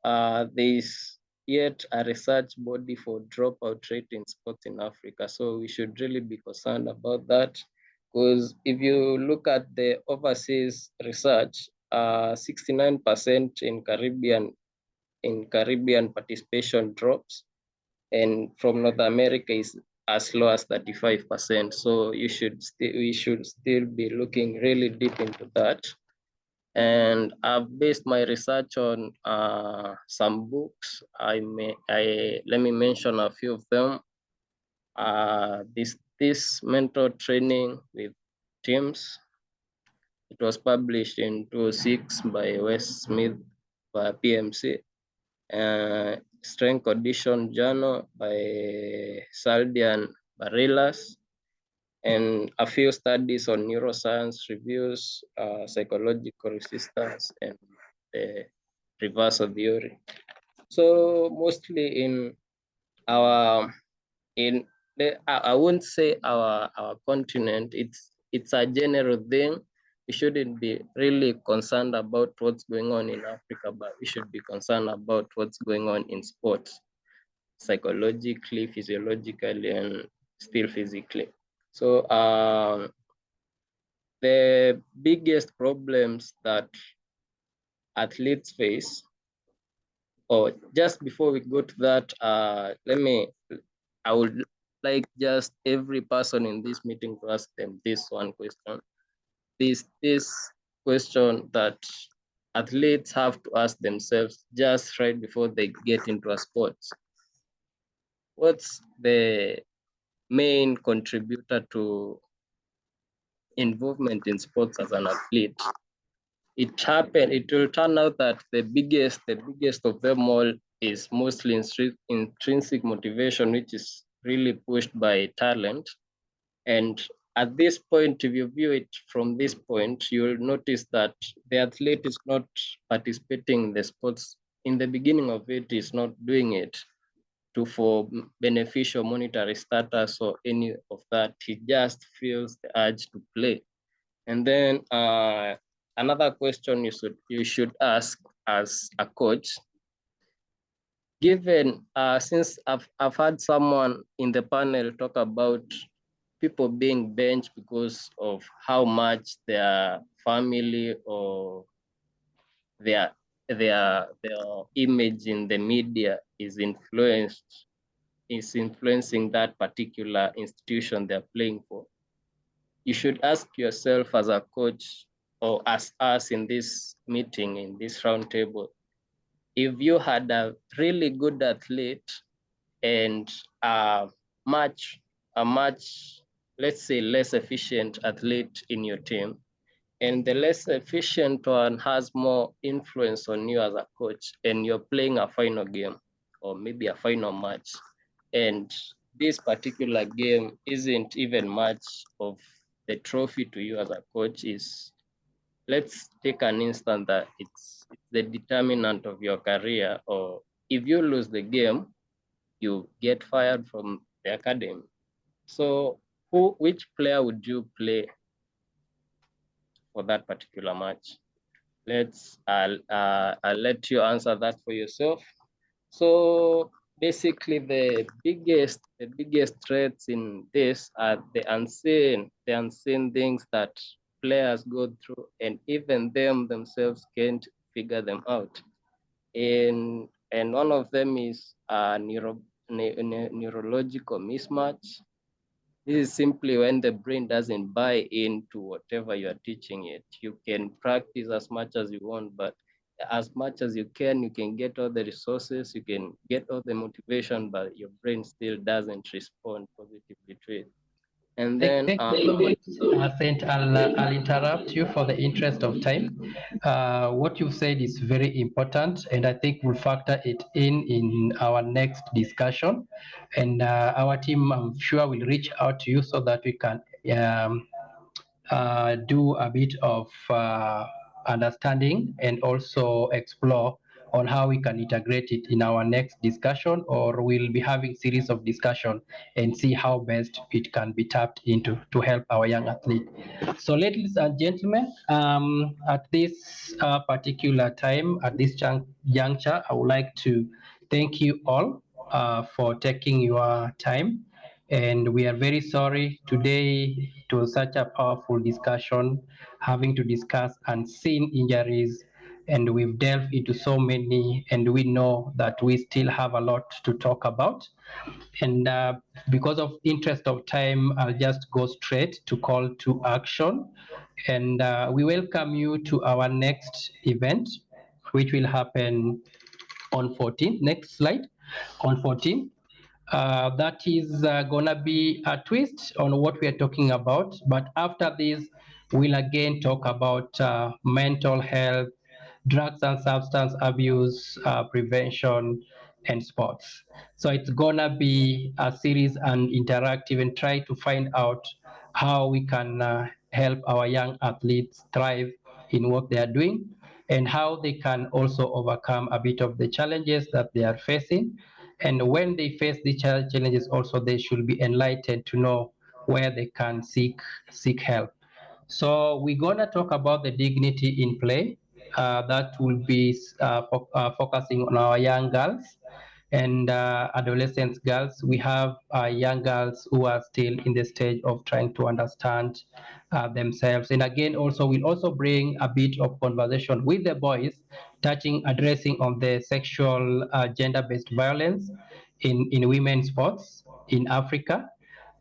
there is yet a research body for dropout rate in sports in Africa. So we should really be concerned about that, because if you look at the overseas research, 69% in Caribbean participation drops, and from North America is as low as 35%. So we should still be looking really deep into that. And I've based my research on some books. Let me mention a few of them. This mentor training with teams. It was published in 2006 by Wes Smith by PMC. Strength Condition Journal by Saldian Bareillas, and a few studies on neuroscience reviews, psychological resistance, and the reversal theory. So mostly in our, I won't say our continent, it's a general thing. We shouldn't be really concerned about what's going on in Africa, but we should be concerned about what's going on in sports, psychologically, physiologically, and still physically. So the biggest problems that athletes face, or just before we go to that, I would like just every person in this meeting to ask them this one question. This question that athletes have to ask themselves just right before they get into a sport. What's the main contributor to involvement in sports as an athlete? It will turn out that the biggest of them all is mostly intrinsic motivation, which is really pushed by talent. And at this point, if you view it from this point, you'll notice that the athlete is not participating in the sports. In the beginning of it, is not doing it for beneficial monetary status or any of that. He just feels the urge to play. And then another question you should ask as a coach, given since I've had someone in the panel talk about people being benched because of how much their family or their image in the media is influencing that particular institution they're playing for. You should ask yourself as a coach, or as us in this meeting, in this roundtable, if you had a really good athlete and a much, let's say, less efficient athlete in your team, and the less efficient one has more influence on you as a coach, and you're playing a final game or maybe a final match, and this particular game isn't even much of the trophy to you as a coach, let's take an instant that it's the determinant of your career, or if you lose the game, you get fired from the academy. So which player would you play for that particular match? I'll let you answer that for yourself. So basically the biggest threats in this are the unseen things that players go through, and even them themselves can't figure them out. And one of them is neurological mismatch. This is simply when the brain doesn't buy into whatever you are teaching it. You can practice as much as you want, but as much as you can get all the resources, you can get all the motivation, but your brain still doesn't respond positively to it. And then Thank you so much, Saint. I'll interrupt you for the interest of time. What you've said is very important, and I think we'll factor it in our next discussion. And our team, I'm sure, will reach out to you so that we can do a bit of understanding and also explore on how we can integrate it in our next discussion, or we'll be having series of discussion and see how best it can be tapped into to help our young athlete. So ladies and gentlemen, at this particular time, at this juncture, I would like to thank you all for taking your time. And we are very sorry today to such a powerful discussion, having to discuss unseen injuries, and we've delved into so many, and we know that we still have a lot to talk about. And because of interest of time, I'll just go straight to call to action. And we welcome you to our next event, which will happen on 14th. Next slide. On 14th. That is gonna be a twist on what we are talking about. But after this, we'll again talk about mental health, drugs and substance abuse prevention, and sports. So it's gonna be a series and interactive, and try to find out how we can help our young athletes thrive in what they are doing, and how they can also overcome a bit of the challenges that they are facing. And when they face the challenges, also they should be enlightened to know where they can seek help. So we're gonna talk about the dignity in play. That will be focusing on our young girls and adolescent girls. We have young girls who are still in the stage of trying to understand themselves. And again, also we'll also bring a bit of conversation with the boys, addressing on the sexual gender-based violence in women's sports in Africa.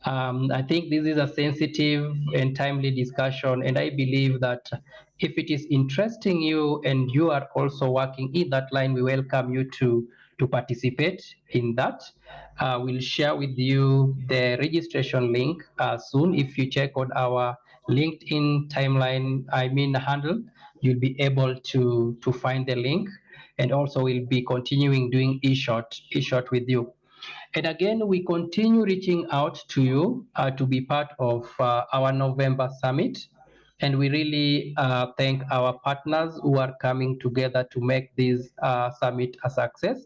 I think this is a sensitive and timely discussion, and I believe that if it is interesting you and you are also working in that line, we welcome you to participate in that. We'll share with you the registration link soon. If you check on our LinkedIn timeline, handle, you'll be able to find the link, and also we'll be continuing doing e-shot with you. And again, we continue reaching out to you to be part of our November summit. And we really thank our partners who are coming together to make this summit a success.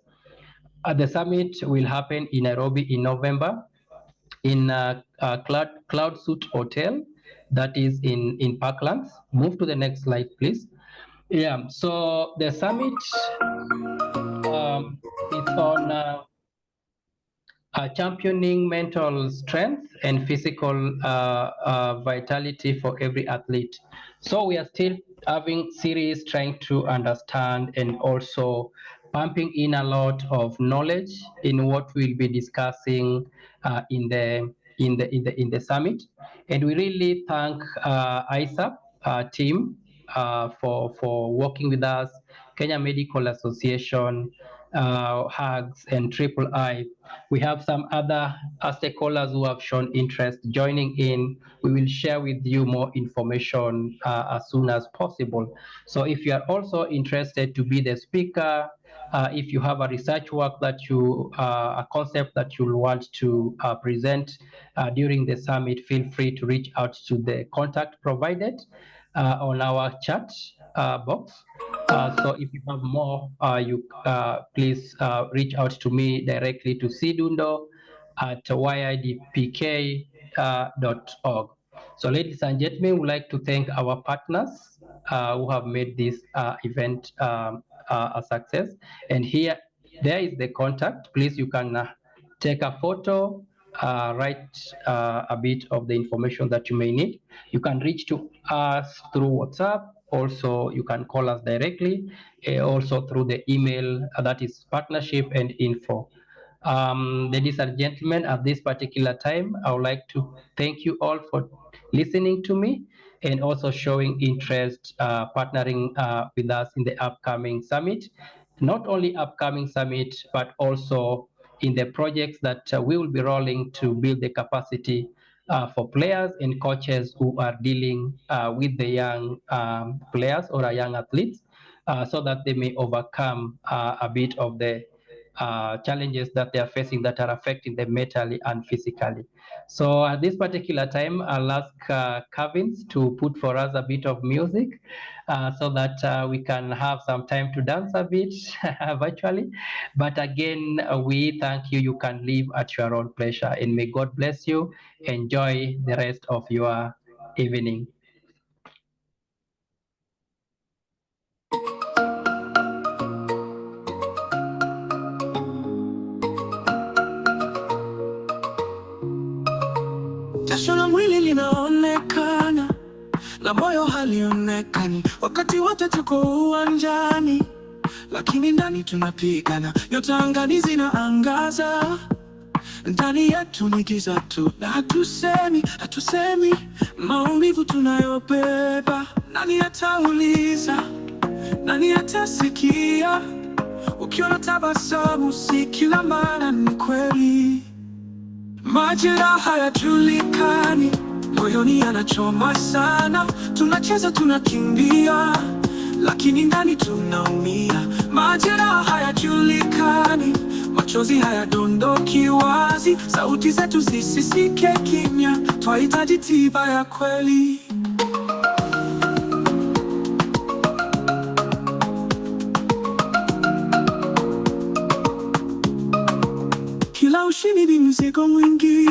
The summit will happen in Nairobi in November in Cloud Suit Hotel, that is in Parklands. Move to the next slide, please. Yeah, so the summit is on championing mental strength and physical vitality for every athlete. So we are still having series trying to understand and also pumping in a lot of knowledge in what we'll be discussing in the summit. And we really thank ISAP team for working with us, Kenya Medical Association, HUGS, and Triple I. We have some other stakeholders who have shown interest joining in. We will share with you more information as soon as possible. So if you are also interested to be the speaker, if you have a research work that a concept that you want to present during the summit, feel free to reach out to the contact provided on our chat box. So if you have more, you please reach out to me directly to cdundo@yidpk.org. So ladies and gentlemen, we'd like to thank our partners who have made this event a success. And here there is the contact. Please, you can take a photo, write a bit of the information that you may need. You can reach to us through WhatsApp. Also, you can call us directly, also through the email that is partnership&info. Ladies and gentlemen, at this particular time, I would like to thank you all for listening to me and also showing interest, partnering with us in the upcoming summit. Not only upcoming summit, but also in the projects that we will be rolling to build the capacity for players and coaches who are dealing with the young players or young athletes, so that they may overcome a bit of the challenges that they are facing that are affecting them mentally and physically. So at this particular time, I'll ask Kevin to put for us a bit of music so that we can have some time to dance a bit virtually. But again, we thank you. You can live at your own pleasure, and may God bless you. Enjoy the rest of your evening. Jasho la mwili linaonekana na moyo halionekani, wakati wote tuko uwanjani, lakini ndani tunapigana. Nyota angani zinaangaza, ndani yetu ni giza tu, na hatusemi maumivu tunayobeba. Nani atauliza? Nani atasikia? Ukiona tabasamu si kila mara ni kweli. Majeraha hayajulikani, moyoni yanachoma sana. Tunacheza, tunakimbia, lakini ndani tunaumia. Majeraha hayajulikani, machozi hayadondoki wazi. Sauti zetu zisisikike kimya, twahitaji tiba ya kweli. Kila ushindi ni mzigo mwingi.